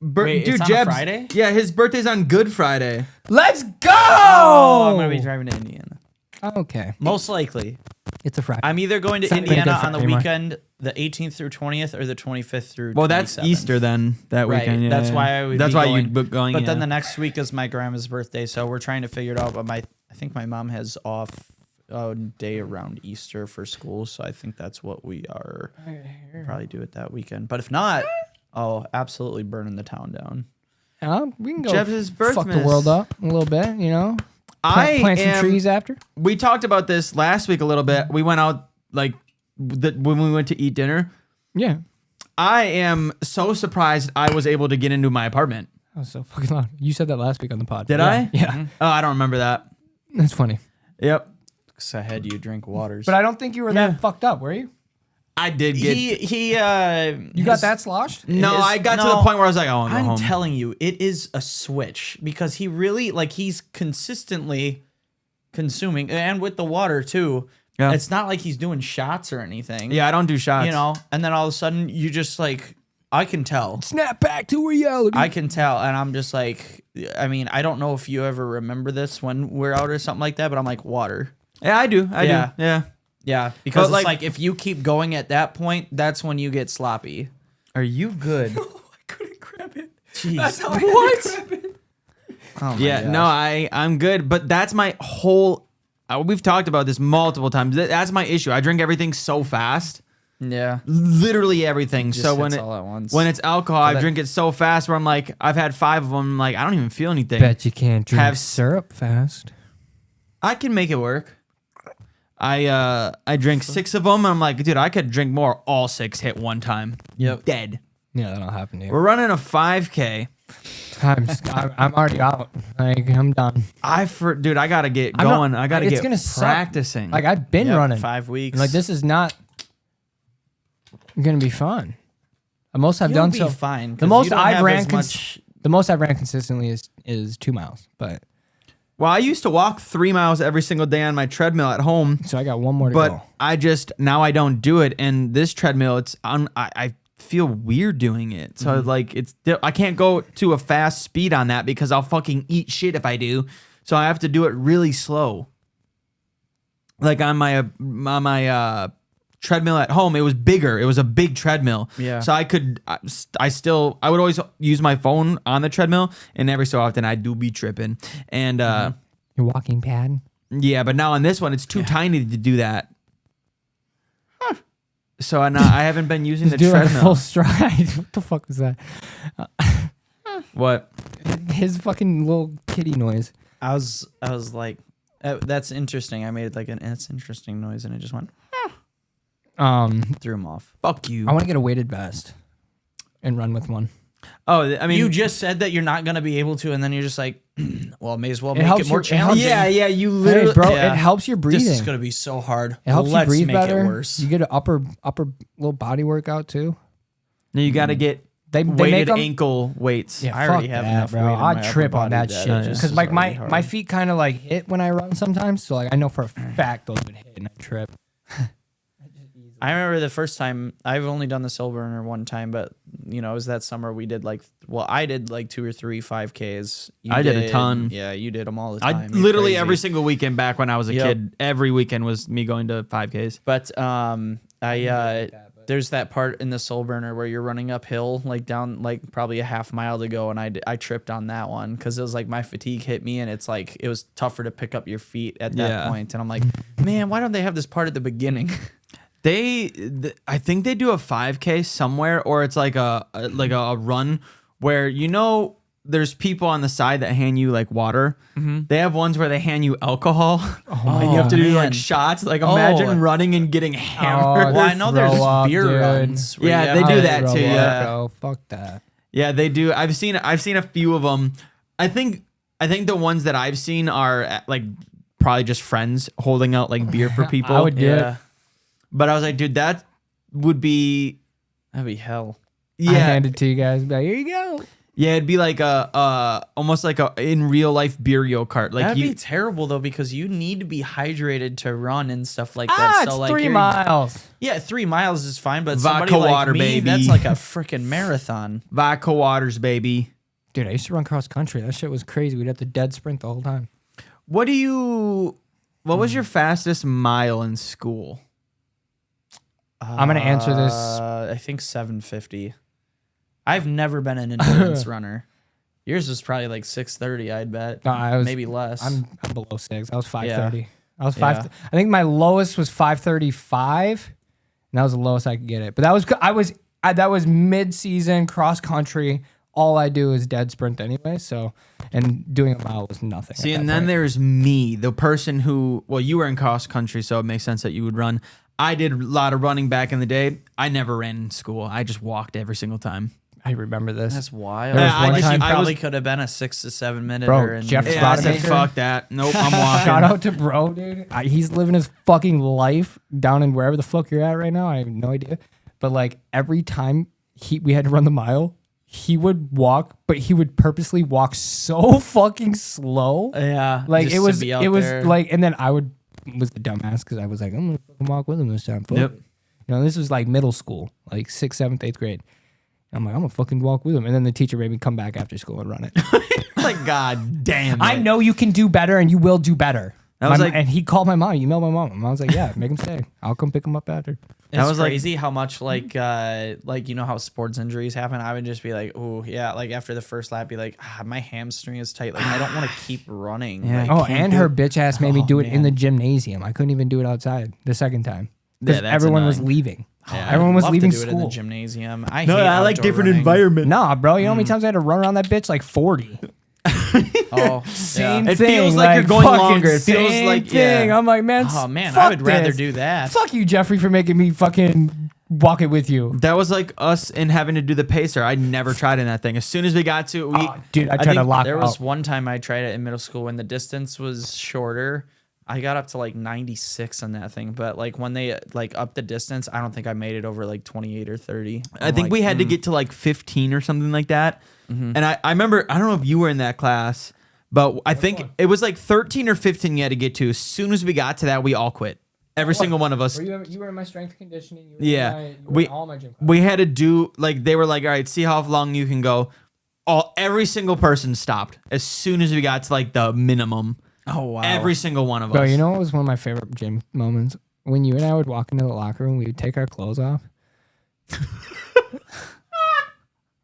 Wait, Dude, it's on a Jeb's- Friday? Yeah, his birthday's on Good Friday. Let's go. Oh, I'm gonna be driving to Indiana. Okay. Most likely. It's a Friday. I'm either going to It's not even a Indiana good on the Friday anymore. weekend, the 18th through 20th, or the 25th through. Well, that's 27th. Easter then. That Right. weekend. Yeah, That's yeah. why I would. That's be why going. you'd book going. But yeah. then the next week is my grandma's birthday, so we're trying to figure it out. But I think my mom has off a day around Easter for school, so I think that's what we are. Probably do it that weekend. But if not, oh, absolutely burning the town down. We can go Jeb's fuck the birthmas. world up a little bit, you know? I Plant some am- trees after. We talked about this last week a little bit. We went out like when we went to eat dinner. Yeah. I am so surprised I was able to get into my apartment. That was so fucking loud. You said that last week on the pod. Did Yeah. I? Yeah. Oh, I don't remember that. That's funny. Yep. Because I had you drink waters. But I don't think you were that fucked up, were you? I did get. You got that sloshed? No, I got to the point where I was like, I want to go I'm home. telling you, it is a switch because he really he's consistently consuming, and with the water too. Yeah. It's not like he's doing shots or anything. Yeah, I don't do shots. You know, and then all of a sudden you just I can tell. Snap back to reality. I can tell, and I'm just like, I mean, I don't know if you ever remember this when we're out or something like that, but I'm like, water. Yeah, I do. I Yeah. do. Yeah. Yeah, because But, it's like if you keep going at that point, that's when you get sloppy. Are you good? I couldn't grab it. Jeez. That's how I grab it. Oh my Yeah. gosh. No, I'm good. But that's my whole. We've talked about this multiple times. That's my issue. I drink everything so fast. Yeah. Literally everything. Just So when hits all at once. when it's alcohol, I that- drink it so fast where I'm like, I've had 5 of them. Like I don't even feel anything. Bet you can't drink Have- syrup fast. I can make it work. I drink 6 of them, and I'm like, dude, I could drink more. All 6 hit one time. Yep. Dead. Yeah, that'll happen to you. We're running a 5K. I'm already out. Like I'm done. Dude, I gotta get I'm not- going. I gotta it's get gonna suck. practicing. Like I've been Yep, running 5 weeks. Like this is not gonna be fun. The most I've You'll done be so fine. 'cause The most you don't I've have ran as much. the most I've ran consistently is 2 miles. But well, I used to walk 3 miles every single day on my treadmill at home, so I got one more to but go. I just now I don't do it. And this treadmill, it's on. I feel weird doing it. So like I can't go to a fast speed on that because I'll fucking eat shit if I do. So I have to do it really slow. Like on my treadmill at home, it was bigger. It was a big treadmill. Yeah. So I would always use my phone on the treadmill, and every so often I do be tripping. And Your walking pad. yeah, but now on this one, it's too tiny to do that. So I haven't been using the Do like a full treadmill. stride. What the fuck was that? What? His fucking little kitty noise. I was like, that's interesting. I made it's interesting noise, and it just went threw him off. Fuck you. I want to get a weighted vest and run with one. Oh, I mean, You just said that you're not gonna be able to, and then you're just like, well, may as well make helps it more you- it helps challenging. yeah. You literally, Hey, bro, yeah. it helps your breathing. This is gonna be so hard. It helps Let's you breathe make better. it worse. You get an upper little body workout too. you got to get They make weighted them. ankle weights. Yeah, I already fuck have that, enough bro. weight in my I trip upper on that body that shit it just because is like already my hard. feet kind of like hit when I run sometimes. So like I know for a fact those would hit and I trip. I remember the first time. I've only done the Soul Burner one time, but it was that summer we did I did like 2 or 3 5Ks. You I did a ton. Yeah, you did them all the I time. You're literally crazy. every single weekend back when I was a Yep. kid, every weekend was me going to 5Ks. But there's that part in the Soul Burner where you're running uphill, like down like probably a half mile to go, and I tripped on that one because it was like my fatigue hit me, and it's like it was tougher to pick up your feet at that Yeah. point. And I'm like, man, why don't they have this part at the beginning? I think they do a 5K somewhere, or it's like a run where there's people on the side that hand you like water. They have ones where they hand you alcohol, and you have to do man. like shots. Like imagine running and getting hammered. Well, I know there's throw up, beer dude. runs. where Yeah, you they have do to- that Throw too, up, yeah. bro. Fuck that. Yeah, they do. I've seen a few of them. I think the ones that I've seen are like probably just friends holding out like beer for people. I would do Yeah, it. But I was like, dude, that would be that'd be hell. I yeah, hand it to you guys. Be like, here you go. yeah. It'd be like a almost like a in real life Beerio cart. Like That'd you, be terrible though because you need to be hydrated to run and stuff like that. It's so like 3 you're- miles. Yeah, 3 miles is fine, but Vodka somebody like water, me, baby. that's like a freaking marathon. vodka waters, baby. Dude, I used to run cross country. That shit was crazy. We'd have to dead sprint the whole time. What was your fastest mile in school? I'm gonna answer this. I think 750. I've never been an endurance runner. Yours was probably like 630, I'd bet. No, I was Maybe less. I'm below 6. I was 5:30. Yeah. I was 5. Yeah. I think my lowest was 5:35, and that was the lowest I could get it. But that was mid-season cross country. All I do is dead sprint anyway. So, and doing a mile was nothing. See, at and that then point. there's me, the person who, well, you were in cross country, so it makes sense that you would run. I did a lot of running back in the day. I never ran in school. I just walked every single time. I remember this. That's wild. There was one Like, time- you I probably was- could have been a 6 to 7 minute. Bro, Jeff Yeah, I said Rodemaker. fuck that. Nope, I'm walking. Shout out to bro, dude. He's living his fucking life down in wherever the fuck you're at right now. I have no idea. But like every time we had to run the mile, he would walk, but he would purposely walk so fucking slow. Yeah. Like just it to was be out there. like, and then I was the dumbass because I was like, I'm gonna fucking walk with him this time. Fuck Yep. it. You know, this was like middle school, like 6th, 7th, 8th grade. I'm like, I'm gonna fucking walk with him. And then the teacher made me come back after school and run it. Like, god damn it. I know you can do better and you will do better. That was like- And he called my mom, emailed my mom. My mom was like, yeah, make him stay. I'll come pick him up after. It's was like- crazy how much like you know how sports injuries happen. I would just be like, oh yeah, like after the first lap, be like, my hamstring is tight. Like I don't want to keep running. Yeah. Like, Oh, can't and do her it. bitch ass made me Oh, do it in man. the gymnasium. I couldn't even do it outside the second time. Yeah, Because that's everyone was annoying. leaving. Yeah, Everyone I'd was love leaving to do it in the school. gymnasium. I No, hate I like outdoor different running. environment. Nah, bro, you know how many times I had to run around that bitch? Like 40. Oh, Same It thing. feels like you're going fucking longer. It feels same like- thing. yeah. I'm like, man, Oh man, fuck I would rather this. do that. Fuck you, Jeffrey, for making me fucking walk it with you. That was like us in having to do the pacer. I never tried in that thing. As soon as we got to it, Oh, dude, I tried to think lock There out. was one time I tried it in middle school when the distance was shorter. I got up to like 96 on that thing, but like when they like upped the distance, I don't think I made it over like 28 or 30. I think we had to get to like 15 or something like that. And I remember, I don't know if you were in that class, but I think one? it was like 13 or 15 you had to get to. As soon as we got to that, we all quit. Every single one of us. You were in my strength conditioning. You were Yeah. in We- all my gym. We had to do, like, they were like, all right, see how long you can go. Every single person stopped as soon as we got to like the minimum. Oh wow. Every single one of us. Bro, you know what was one of my favorite gym moments? When you and I would walk into the locker room, we would take our clothes off.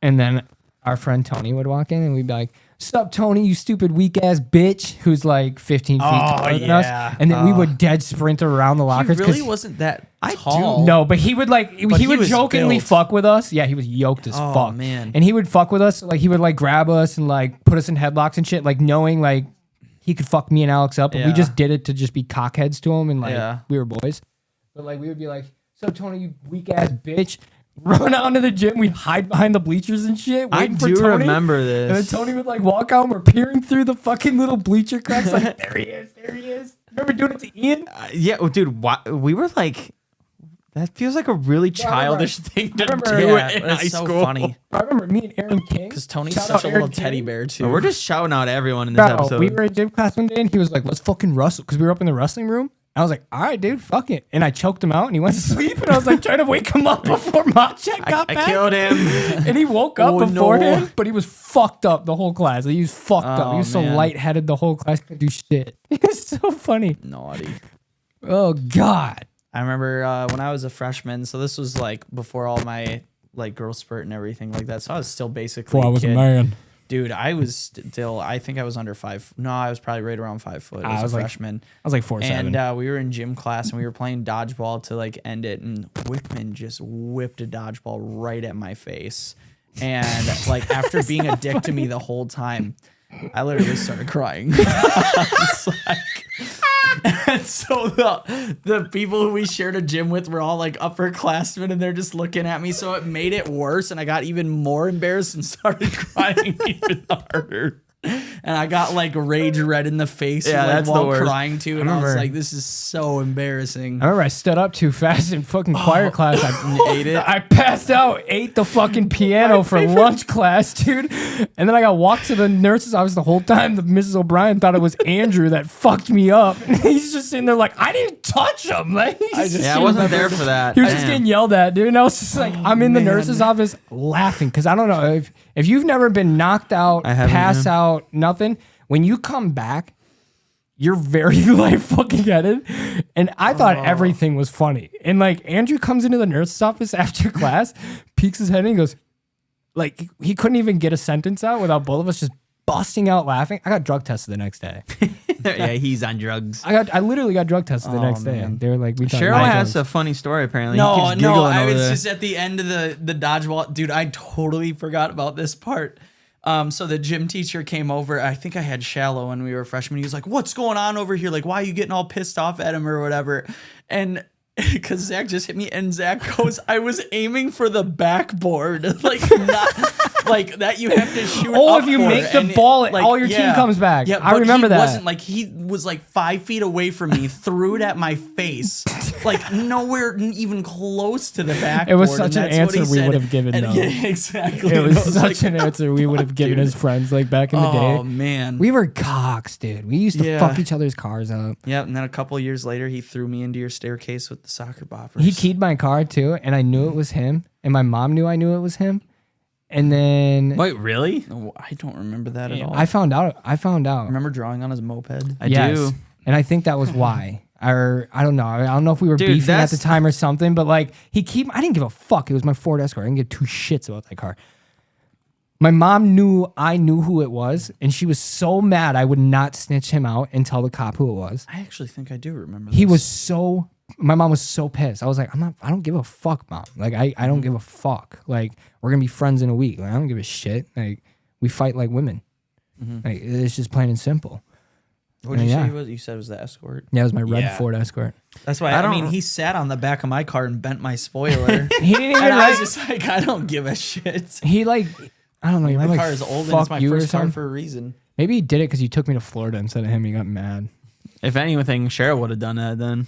And then our friend Tony would walk in and we'd be like, "Sup, Tony, you stupid weak ass bitch," who's like 15 feet taller than yeah. us. And then we would dead sprint around the he lockers. really 'cause- wasn't that I tall. No, but he would like he he would was jokingly built. fuck with us. Yeah, he was yoked as Oh, fuck. man. And he would fuck with us. Like he would like grab us and like put us in headlocks and shit, like knowing like he could fuck me and Alex up. And we Yeah. just did it to just be cockheads to him and like Yeah. we were boys. But like we would be like, "So Tony, you weak ass bitch." Run out into the gym, we'd hide behind the bleachers and shit. I Waiting for do Tony. remember And then this. Tony would like walk out and we're peering through the fucking little bleacher cracks, like, there he is, there he is. Remember doing it to Ian? Yeah, well, dude, we were like, that feels like a really I remember- childish thing to I remember- do Yeah, in but high it's so school. funny I remember me and Aaron King. because Tony's Shout such out a Aaron little teddy King. bear too. But we're just shouting out everyone in this Bro, episode. we were in gym class one day and he was like, "Let's fucking wrestle," because we were up in the wrestling room. I was like, "All right, dude, fuck it," and I choked him out and he went to sleep. And I was like trying to wake him up before Machek got I back. killed him. And he woke up Oh, beforehand, no. but he was fucked up the whole class. He was fucked up. He Oh, was so man. lightheaded the whole class, couldn't do shit. It was so funny. naughty. Oh God. I remember when I was a freshman. So this was like before all my like growth spurt and everything like that. So I was still basically a kid. man. Dude, I was still. I think I was under 5. No, I was probably right around 5 foot. I As was a like freshman. I was like 4'7". And we were in gym class and we were playing dodgeball to like end it, and Wickman just whipped a dodgeball right at my face. And like after being a dick to me the whole time, I literally started crying. I was like, and so the people who we shared a gym with were all like upperclassmen, and they're just looking at me. So it made it worse, and I got even more embarrassed and started crying even harder. And I got like rage red in the face, Yeah, like, that's the while worst. crying too. And I was remember- like, "This is so embarrassing." I remember I stood up too fast in fucking choir class. I ate it? I passed out, ate the fucking piano for lunch class, dude. And then I got walked to the nurse's office the whole time. The Mrs. O'Brien thought it was Andrew that fucked me up. And he's just sitting there like, I didn't touch him. Like, he's just Yeah, I getting- wasn't there for that. He was just Damn. getting yelled at, dude. And I was just like, I'm in the man. nurse's office laughing because I don't know if you've never been knocked out, I haven't, pass man. out, nothing. When you come back, you're very like fucking headed. And I thought everything was funny. And like Andrew comes into the nurse's office after class, peeks his head and he goes, like he couldn't even get a sentence out without both of us just busting out laughing. I got drug tested the next day. Yeah, he's on drugs. I literally got drug tested the Oh, next day. man. They were like, we thought Cheryl you has were a funny story apparently. He No, keeps no, giggling I over was there. just at the end of the dodgeball. Dude, I totally forgot about this part. So the gym teacher came over. I think I had shallow when we were freshmen. He was like, "What's going on over here? Like, why are you getting all pissed off at him or whatever?" And because Zach just hit me, and Zach goes, "I was aiming for the backboard." Like, not like that you have to shoot. Oh, up if you for make it, the and ball, all your team comes back. Yeah, I but remember he that. Wasn't like he was like 5 feet away from me, threw it at my face, like nowhere even close to the backboard. It was such and an that's what he answer we said. would have given, And though. yeah, exactly. It was And I such like, an answer we would have given as friends, like back in the day. oh man. We were cocks, dude. We used to Yeah. fuck each other's cars up. Yeah, and then a couple years later, he threw me into your staircase with the soccer boppers. He keyed my car too, and I knew it was him, and my mom knew I knew it was him. And then Wait, really? Oh, I don't remember that at all. I found out. remember drawing on his moped. I Yes. do. And I think that was why. Or I don't know. I don't know if we were Dude, beefing at that's- the time or something, but like I didn't give a fuck. It was my Ford Escort. I didn't give two shits about that car. My mom knew I knew who it was, and she was so mad I would not snitch him out and tell the cop who it was. I actually think I do remember. He this. was so my mom was so pissed. I was like, I don't give a fuck, mom. Like I don't give a fuck. Like we're gonna be friends in a week. Like I don't give a shit. Like we fight like women. Like it's just plain and simple. What did you yeah. say he was? You said it was the Escort. Yeah, it was my red Yeah. Ford Escort. That's why I I don't- mean he sat on the back of my car and bent my spoiler. He didn't even and I was like, just like, I don't give a shit. he like I don't know. He My might, like, car is old and fuck it's my you or first car something. for a reason. Maybe he did it because you took me to Florida instead of him. He got mad. If anything, Cheryl would have done that then.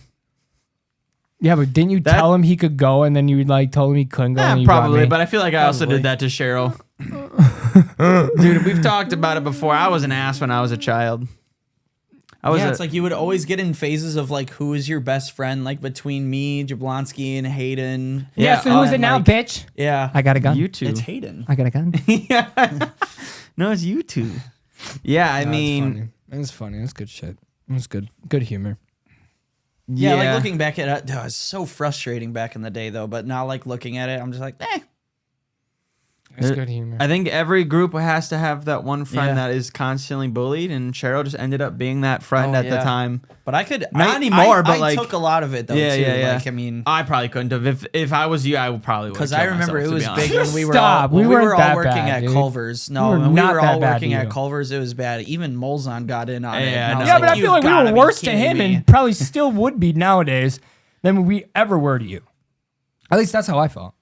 Yeah, but didn't you That- tell him he could go, and then you like told him he couldn't go? and you brought Probably, me? but I feel like I also Probably. did that to Cheryl. Dude, we've talked about it before. I was an ass when I was a child. Yeah, it's like you would always get in phases of like who is your best friend, like between me, Jablonski, and Hayden. yeah. So who's and, it now, like, bitch? Yeah, I got a gun. you two. it's Hayden. I got a gun. No, it's you two. Yeah, I mean, it's funny. It's good shit. It's good. Good humor. Yeah, like looking back at it, it was so frustrating back in the day though. But now, like looking at it, I'm just like, It's good humor. I think every group has to have that one friend Yeah. that is constantly bullied, and Cheryl just ended up being that friend Oh, at the yeah. time. But I could Not I- anymore, but, I like- took a lot of it though. Yeah, too. yeah, yeah. Like I mean, I probably couldn't have. If I was you, I would probably because I remember it was big when we were Stop. all, when We we were weren't all that working bad, at dude. Culver's. No, We were when we not were that all bad working to at you. Culver's, it was bad. Even Molzon got in on it. Yeah, and I was I know. Yeah, like, but I "You've feel like we gotta were be worse to kidding him, me." and probably still would be nowadays than we ever were to you. At least that's how I felt.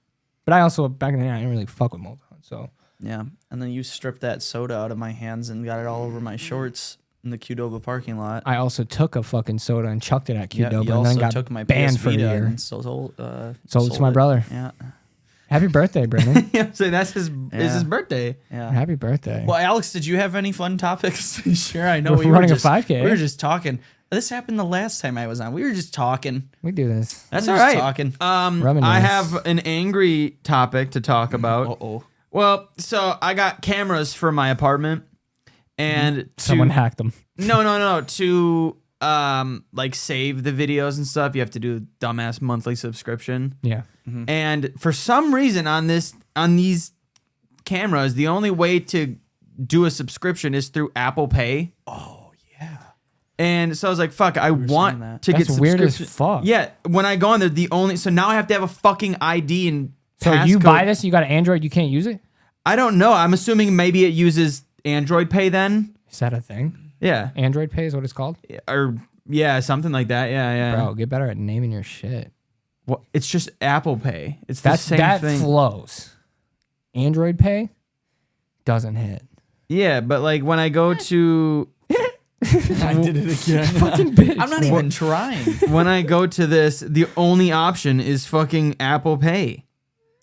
But I also back in the day I didn't really fuck with Molten, so. Yeah, and then you stripped that soda out of my hands and got it all over my shorts in the Qdoba parking lot. I also took a fucking soda and chucked it at Yeah, Qdoba you and then also got took my banned PS for a Vita year. and sold it to my brother. Yeah, Happy birthday, Brandon. Yeah, so that's his. It's his birthday. yeah. Happy birthday. Well, Alex, did you have any fun topics? Sure, I know We're we were running a just, 5K. We were just talking. This happened the last time I was on. We were just talking. We do this. That's We all were just right. Talking. Reminisce. I have an angry topic to talk about. Oh, Well, so I got cameras for my apartment, and Someone hacked them. No. To like save the videos and stuff, you have to do a dumbass monthly subscription. Yeah. And for some reason on these cameras, the only way to do a subscription is through Apple Pay. Oh yeah. And so I was like, fuck, I want that. to get That's weird as subscription- fuck. Yeah, when I go on there, so now I have to have a fucking ID and So you passcode. buy this, you got an Android, you can't use it? I don't know. I'm assuming maybe it uses Android Pay then. Is that a thing? Yeah. Android Pay is what it's called? Or yeah, something like that. Yeah. Bro, get better at naming your shit. Well, it's just Apple Pay. It's That's the same that thing. flows. Android Pay doesn't hit. Yeah, but like when I go to I did it again. Fucking bitch. I'm not even trying. when I go to this, the only option is fucking Apple Pay.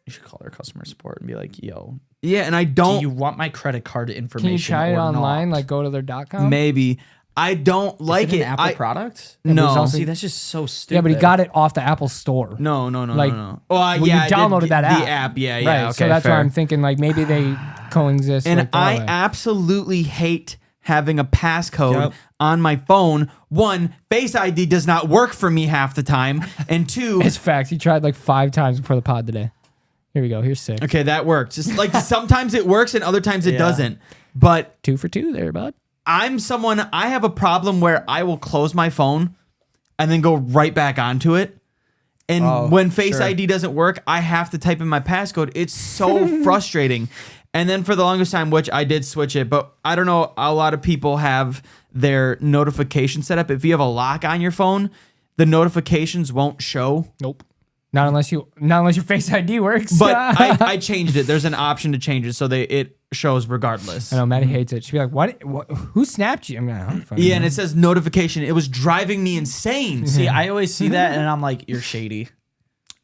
You should call their customer support and be like, "Yo, Yeah, and I do don't you want my credit card information?" Can you try it or online? not? Like go to their .com? maybe. I don't like Is it it. an Apple I, product? Yeah, but no. it's also- See, that's just so stupid. Yeah, but he got it off the Apple Store. No. Like, no. Well, yeah, you I did downloaded that app. The app, yeah. Right, Okay, so that's fair. why I'm thinking like maybe they coexist. And like, that I way. absolutely hate having a passcode Yep. on my phone. One, Face ID does not work for me half the time, and two, It's facts. He tried like 5 times before the pod today. Here we go. Here's 6. okay, that works. Just like sometimes it works and other times it Yeah. doesn't. But 2 for 2 there, bud. I have a problem where I will close my phone and then go right back onto it. And Oh, when Face sure. ID doesn't work, I have to type in my passcode. It's so frustrating. And then for the longest time, which I did switch it, but I don't know, a lot of people have their notification set up. If you have a lock on your phone, the notifications won't show. Nope. Not unless your Face ID works. But I changed it. There's an option to change it so it shows regardless. I know Maddie hates it. She'd be like, "What? Who snapped you?" I'm like, I don't fucking Yeah, know. and it says notification. It was driving me insane. See, I always see that and I'm like, you're shady.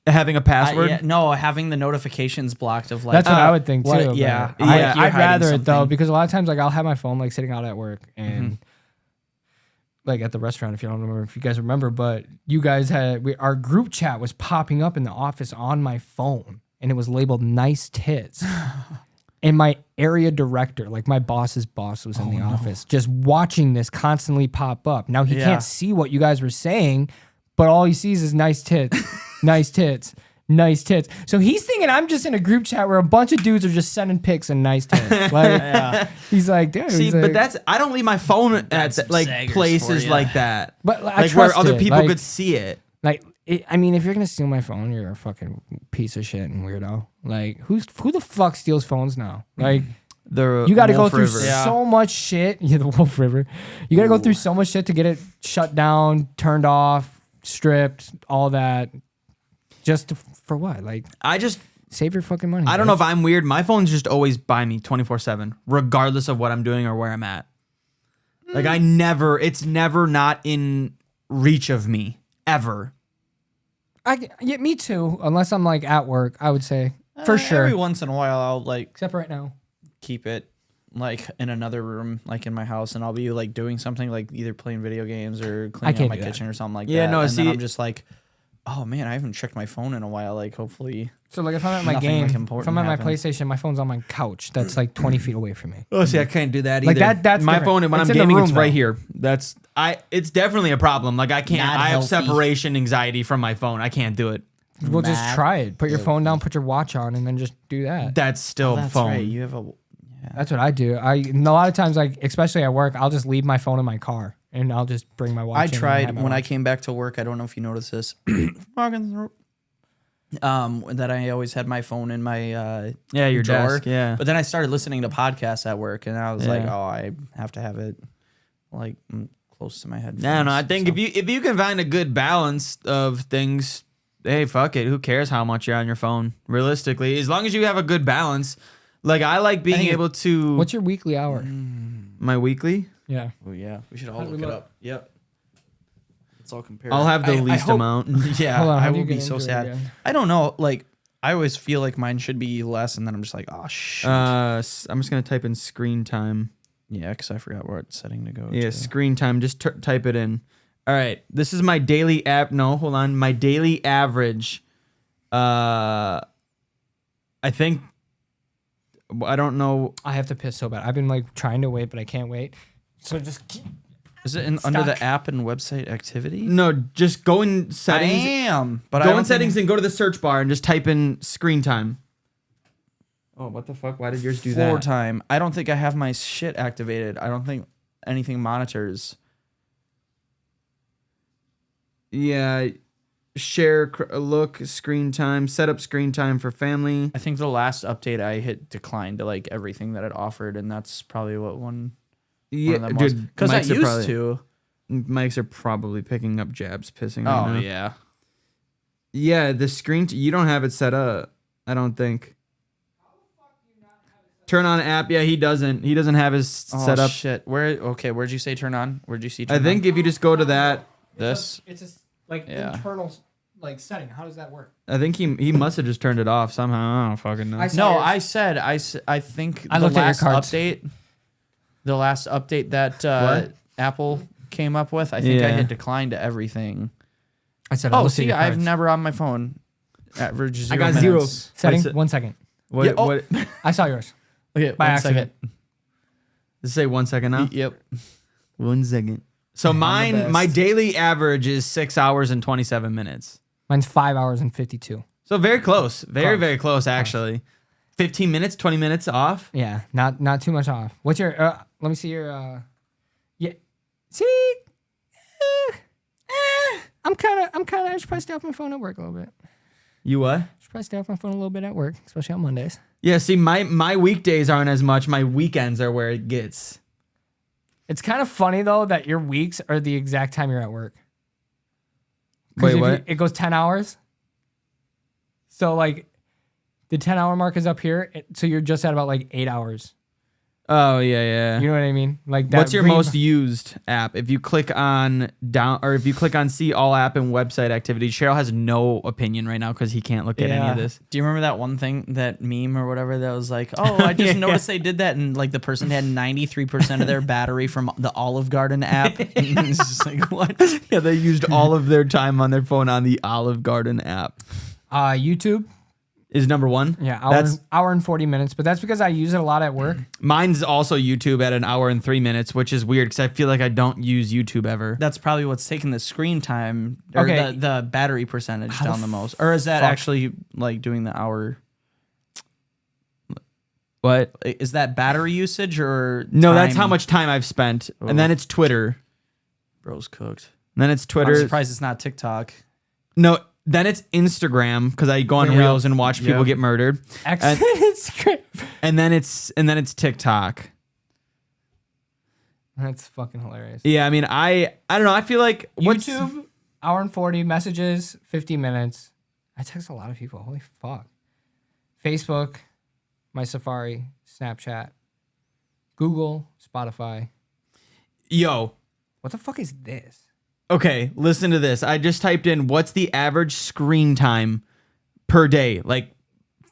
Having a password. No, having the notifications blocked of like. That's what I would think too. what- but yeah. I, Like, you're I'd hiding rather it though something. because a lot of times like I'll have my phone like sitting out at work and like at the restaurant if you don't remember if you guys remember, but you guys our group chat was popping up in the office on my phone and it was labeled "nice tits." And my area director, like my boss's boss, was in the office just watching this constantly pop up. Now he Yeah. can't see what you guys were saying, but all he sees is nice tits, nice tits, nice tits. So he's thinking I'm just in a group chat where a bunch of dudes are just sending pics and nice tits. Like he's like, dude. See, he's but like, I don't leave my phone at That's like some saggers places for ya. like that. But I like where trust other it. people Like- could see it. like I mean, if you're gonna steal my phone, you're a fucking piece of shit and weirdo. Like who the fuck steals phones now? Like. The You got to go Wolf through River. Yeah. so much shit. Yeah, the Wolf River. You got to go through so much shit to get it shut down, turned off, stripped, all that. For what? Like, I just save your fucking money. I don't know bitch. if I'm weird. My phone's just always by me 24/7, regardless of what I'm doing or where I'm at. Like it's never not in reach of me ever. Yeah, me too. Unless I'm like at work, I would say for sure. Every once in a while, I'll like Except right now. keep it like in another room, like in my house, and I'll be like doing something like either playing video games or cleaning can't out my do that. kitchen or something like Yeah, that. no, and see- then I'm just like, oh man, I haven't checked my phone in a while. Like, hopefully, So like if I'm at my Nothing, game, like, if important I'm at my happened. PlayStation, my phone's on my couch. That's like 20 feet away from me. Oh, see, I can't do that either. Like, that's my different. phone. When It's I'm in the gaming, room, it's right though. here. It's definitely a problem. Like I can't. Not I have healthy. separation anxiety from my phone. I can't do it. We'll just Mad try it. Put your phone down, put your watch on, and then just do that. That's still that's phone. right. You have a That's what I do. And a lot of times, like especially at work, I'll just leave my phone in my car and I'll just bring my watch. I in and tried have my when I watch. came back to work. I don't know if you noticed this. That I always had my phone in my Yeah, your drawer. desk. Yeah. But then I started listening to podcasts at work, and I was like, Yeah. oh, I have to have it like close to my head. No, I think if you can find a good balance of things, hey, fuck it. Who cares how much you're on your phone? Realistically, as long as you have a good balance. Like I like being think able to. What's your weekly hour? my weekly? Yeah. Oh yeah, we should all How do we look it look? up. Yep. It's all compared. I'll have the I least hope- amount. Yeah, Hold on, how I do you will be get so into it sad. again? I don't know. Like I always feel like mine should be less, and then I'm just like, oh shit. I'm just gonna type in screen time. Yeah, because I forgot what setting to go. Yeah, to. screen time. Just type it in. All right, this is my daily app. No, hold on. My daily average. I think. I don't know. I have to piss so bad. I've been like trying to wait, but I can't wait. So just keep. Is it under Stuck. the app and website activity? No, just go in I settings. am, but I Go don't in think- settings and go to the search bar and just type in screen time. Oh, what the fuck? Why did yours do floor that? time. I don't think I have my shit activated. I don't think anything monitors. Yeah. Share, look, screen time, set up screen time for family. I think the last update I hit decline to like everything that it offered, and that's probably what one Yeah, of them was. dude, Because I mics are used probably- to. Mics are probably picking up jabs, pissing. Oh right now. yeah. Yeah, the screen. You don't have it set up. I don't think. Turn on app. Yeah, he doesn't. He doesn't have his set up. Shit. Where? Okay. Where'd you say turn on? Where'd you see? I Turn think if you just go to that, this. It's a like Yeah. internal like setting. How does that work? I think he must have just turned it off somehow. I don't fucking know. I saw No, yours. I said I think I the looked at your last cards. update. The last update that What? Apple came up with, I think I Yeah. hit decline to everything. I said. Oh, see, I've never on my phone. Average 0 I got minutes. 0. setting. I said- 1 second. What? Yeah, oh. What? I saw yours. Okay, By 1 accident. second. Just say 1 second now. Yep. 1 second. So mine, best. my daily average is 6 hours and 27 minutes. Mine's 5 hours and 52. So very close. Very, Close. very close, actually. 15 minutes, 20 minutes off. Yeah, not too much off. What's your? Let me see your. Yeah. See. I'm kind of. I should probably stay off my phone at work a little bit. You what? Should probably stay off my phone a little bit at work, especially on Mondays. Yeah, see, my weekdays aren't as much. My weekends are where it gets. It's kind of funny though that your weeks are the exact time you're at work. 'Cause Wait, if what? it goes 10 hours. So like the 10-hour mark is up here. So you're just at about like 8 hours. Oh yeah. You know what I mean? Like that What's your green- most used app? If you click on if you click on see all app and website activities, Cheryl has no opinion right now because he can't look at any of this. Do you remember that one thing, that meme or whatever that was like, oh, I just noticed they did that, and like the person had 93% of their battery from the Olive Garden app. It's just like, what? Yeah, they used all of their time on their phone on the Olive Garden app. YouTube. Is number one. Yeah, That's hour and 40 minutes. But that's because I use it a lot at work. mine's also YouTube at an hour and 3 minutes, which is weird because I feel like I don't use YouTube ever. That's probably what's taking the screen time or Okay. the battery percentage How down the the most. Or is that fuck? actually like doing the hour? What? Is that battery usage or No, that's time? how much time I've spent. And then it's Twitter. Bro's cooked. And then it's I'm Twitter. surprised it's not TikTok. No, then it's Instagram because I go on Yeah. Reels and watch people Yeah. get murdered. X And- Instagram. And then it's TikTok. That's fucking hilarious. Yeah, I mean, I don't know. I feel like YouTube, hour and 40 messages, 50 minutes. I text a lot of people. Holy fuck. Facebook, my Safari, Snapchat, Google, Spotify. Yo, What the fuck is this? okay, listen to this. I just typed in what's the average screen time per day, like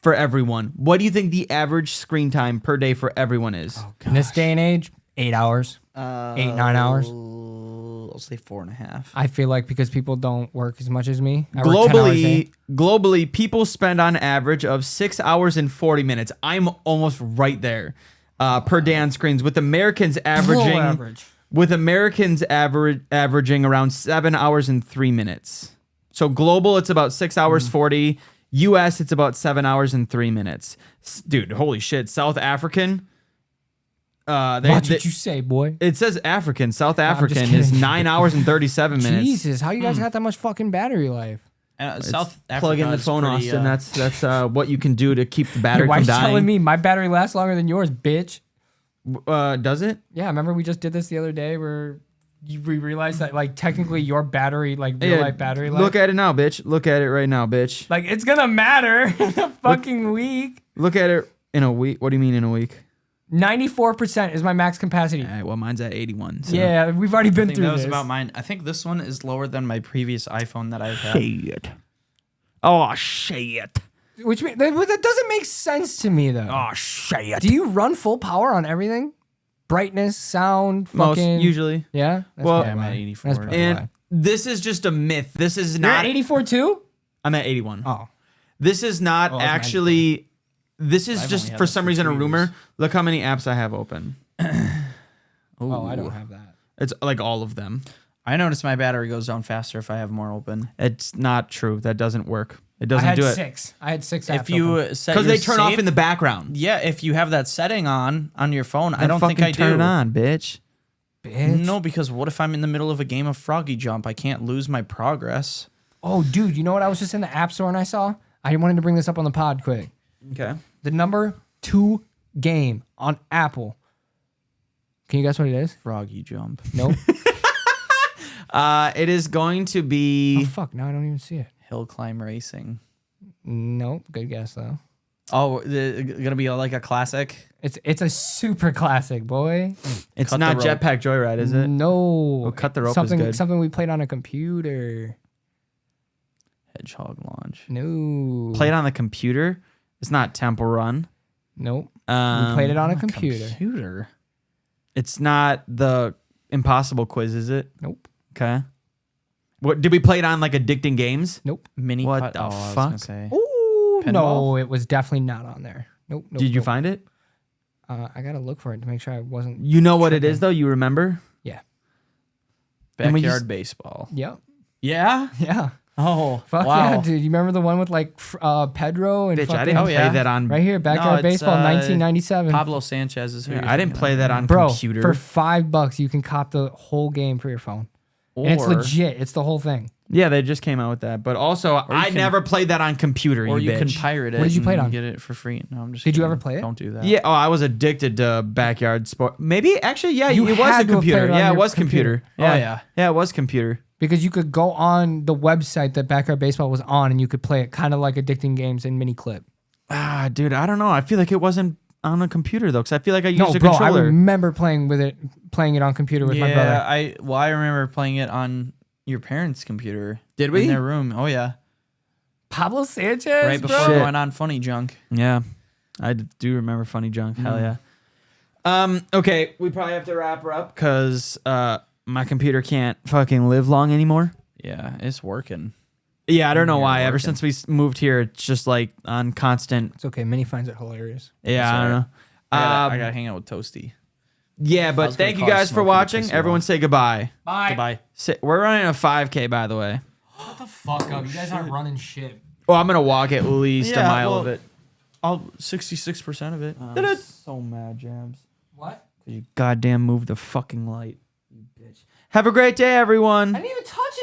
for everyone. What do you think the average screen time per day for everyone is? In this day and age, 8 hours. 8, 9 hours. I'll say 4.5. I feel like because people don't work as much as me. I work 10 hours a day. Globally, people spend on average of 6 hours and 40 minutes. I'm almost right there per day on screens, with Americans averaging average. averaging around 7 hours and 3 minutes. So global, it's about 6 hours 40. US, it's about 7 hours and 3 minutes. Dude, holy shit! South African. Watch what you say, boy. It says African. South I'm just African is kidding. 9 hours and 37 minutes. Jesus, how you guys got that much fucking battery life? South Africa Plug in the is phone, pretty, Austin. That's what you can do to keep the battery Your wife's from dying. telling me my battery lasts longer than yours, bitch. Does it? Yeah, remember we just did this the other day where we realized that like technically your battery, like real life battery life, Look at it now, bitch. Look at it right now, bitch. like it's gonna matter in a fucking week. Look at it in a week. What do you mean in a week? 94% is my max capacity. All right, well, mine's at 81. So. Yeah, we've already I been think through that was this. about mine. I think this one is lower than my previous iPhone that I've had. Shit. Oh, shit. Which means that doesn't make sense to me though. Oh, shit. Do you run full power on everything? Brightness, sound, Most, fucking usually. Yeah. That's Well, probably Yeah, I'm why. at 84. That's probably And why. this is just a myth. This is You're not. at 84 too? I'm at 81. Oh. This is not Oh, it's actually. This is I've just only had for this some for reason a 2 rumor. years. Look how many apps I have open. Oh, I don't have that. It's like all of them. I notice my battery goes down faster if I have more open. It's not true. That doesn't work. It I doesn't had do it. 6. I had 6 apps If you open. set Because your they turn off save- in the background. yeah, if you have that setting on your phone, I Then don't think fucking I turn do. it on, bitch. Bitch. No, because what if I'm in the middle of a game of Froggy Jump? I can't lose my progress. Oh, dude, you know what I was just in the app store and I saw? I wanted to bring this up on the pod quick. Okay. The number 2 game on Apple. Can you guess what it is? Froggy Jump. Nope. It is going to be. Oh, fuck. Now I don't even see it. Hill Climb Racing. Nope. Good guess, though. Oh, gonna be like a classic. It's a super classic, boy. It's Cut not the rope. Jetpack Joyride, is it? No. Cut the Rope is something, good. Something we played on a computer. Hedgehog Launch. No. Played on the computer. It's not Temple Run. Nope. We played it on a computer. Computer. It's not the Impossible Quiz, is it? Nope. Okay. What did we play it on? Like Addicting Games? Nope. Mini. What putt- the I was fuck? gonna say. Ooh, no, Pinball? it was definitely not on there. Nope. nope Did you nope. find it? I gotta look for it to make sure I wasn't. You know what it tripping. is though. You remember? Yeah. And we Backyard used- baseball. Yep. Yeah. Yeah. Oh, Fuck wow. yeah, dude. You remember the one with like Pedro and Bitch, I fucking didn't Oh, play yeah. that on. right here, Backyard it's, Baseball, 1997. Pablo Sanchez is who you're I didn't thinking play of. that on Bro, computer. for $5 you can cop the whole game for your phone. And it's Or legit. It's the whole thing. Yeah, they just came out with that. But also, I never played that on computer. Or you can bitch. pirate it. What did you play it and on? Get it for free. No, I'm just. Did you kidding. ever play it? Don't do that. Yeah. Oh, I was addicted to backyard sport. Maybe actually, yeah, You it was had a to have computer. played it on Yeah, it your was computer. computer. Yeah. Oh, yeah. Yeah, it was computer. Because you could go on the website that Backyard Baseball was on and you could play it kind of like Addicting Games in mini clip. Ah, dude, I don't know. I feel like it wasn't on a computer though, because I feel like I used No, a bro, I controller. remember playing it on computer with my brother. I remember playing it on your parents' computer. Did we? In their room. Oh yeah. Pablo Sanchez, Right before Shit. going on Funny Junk. Yeah, I do remember Funny Junk. Hell yeah. Okay, we probably have to wrap her up because my computer can't fucking live long anymore. Yeah, it's working. Yeah, I don't know You're why. Ever working. since we moved here, it's just like on constant. It's okay. Minnie finds it hilarious. Yeah, I don't know. I gotta hang out with Toasty. Yeah, I but was gonna thank you call guys for Smokey to watching. piss you Everyone off. say goodbye. Bye. Goodbye. We're running a 5K, by the way. Shut the fuck up. You guys aren't running shit. Oh, I'm gonna walk at least a Yeah, mile well, of it. I'll 66% of it. I'm so mad, Jabs. What? You goddamn move the fucking light, you bitch. Have a great day, everyone. I didn't even touch it.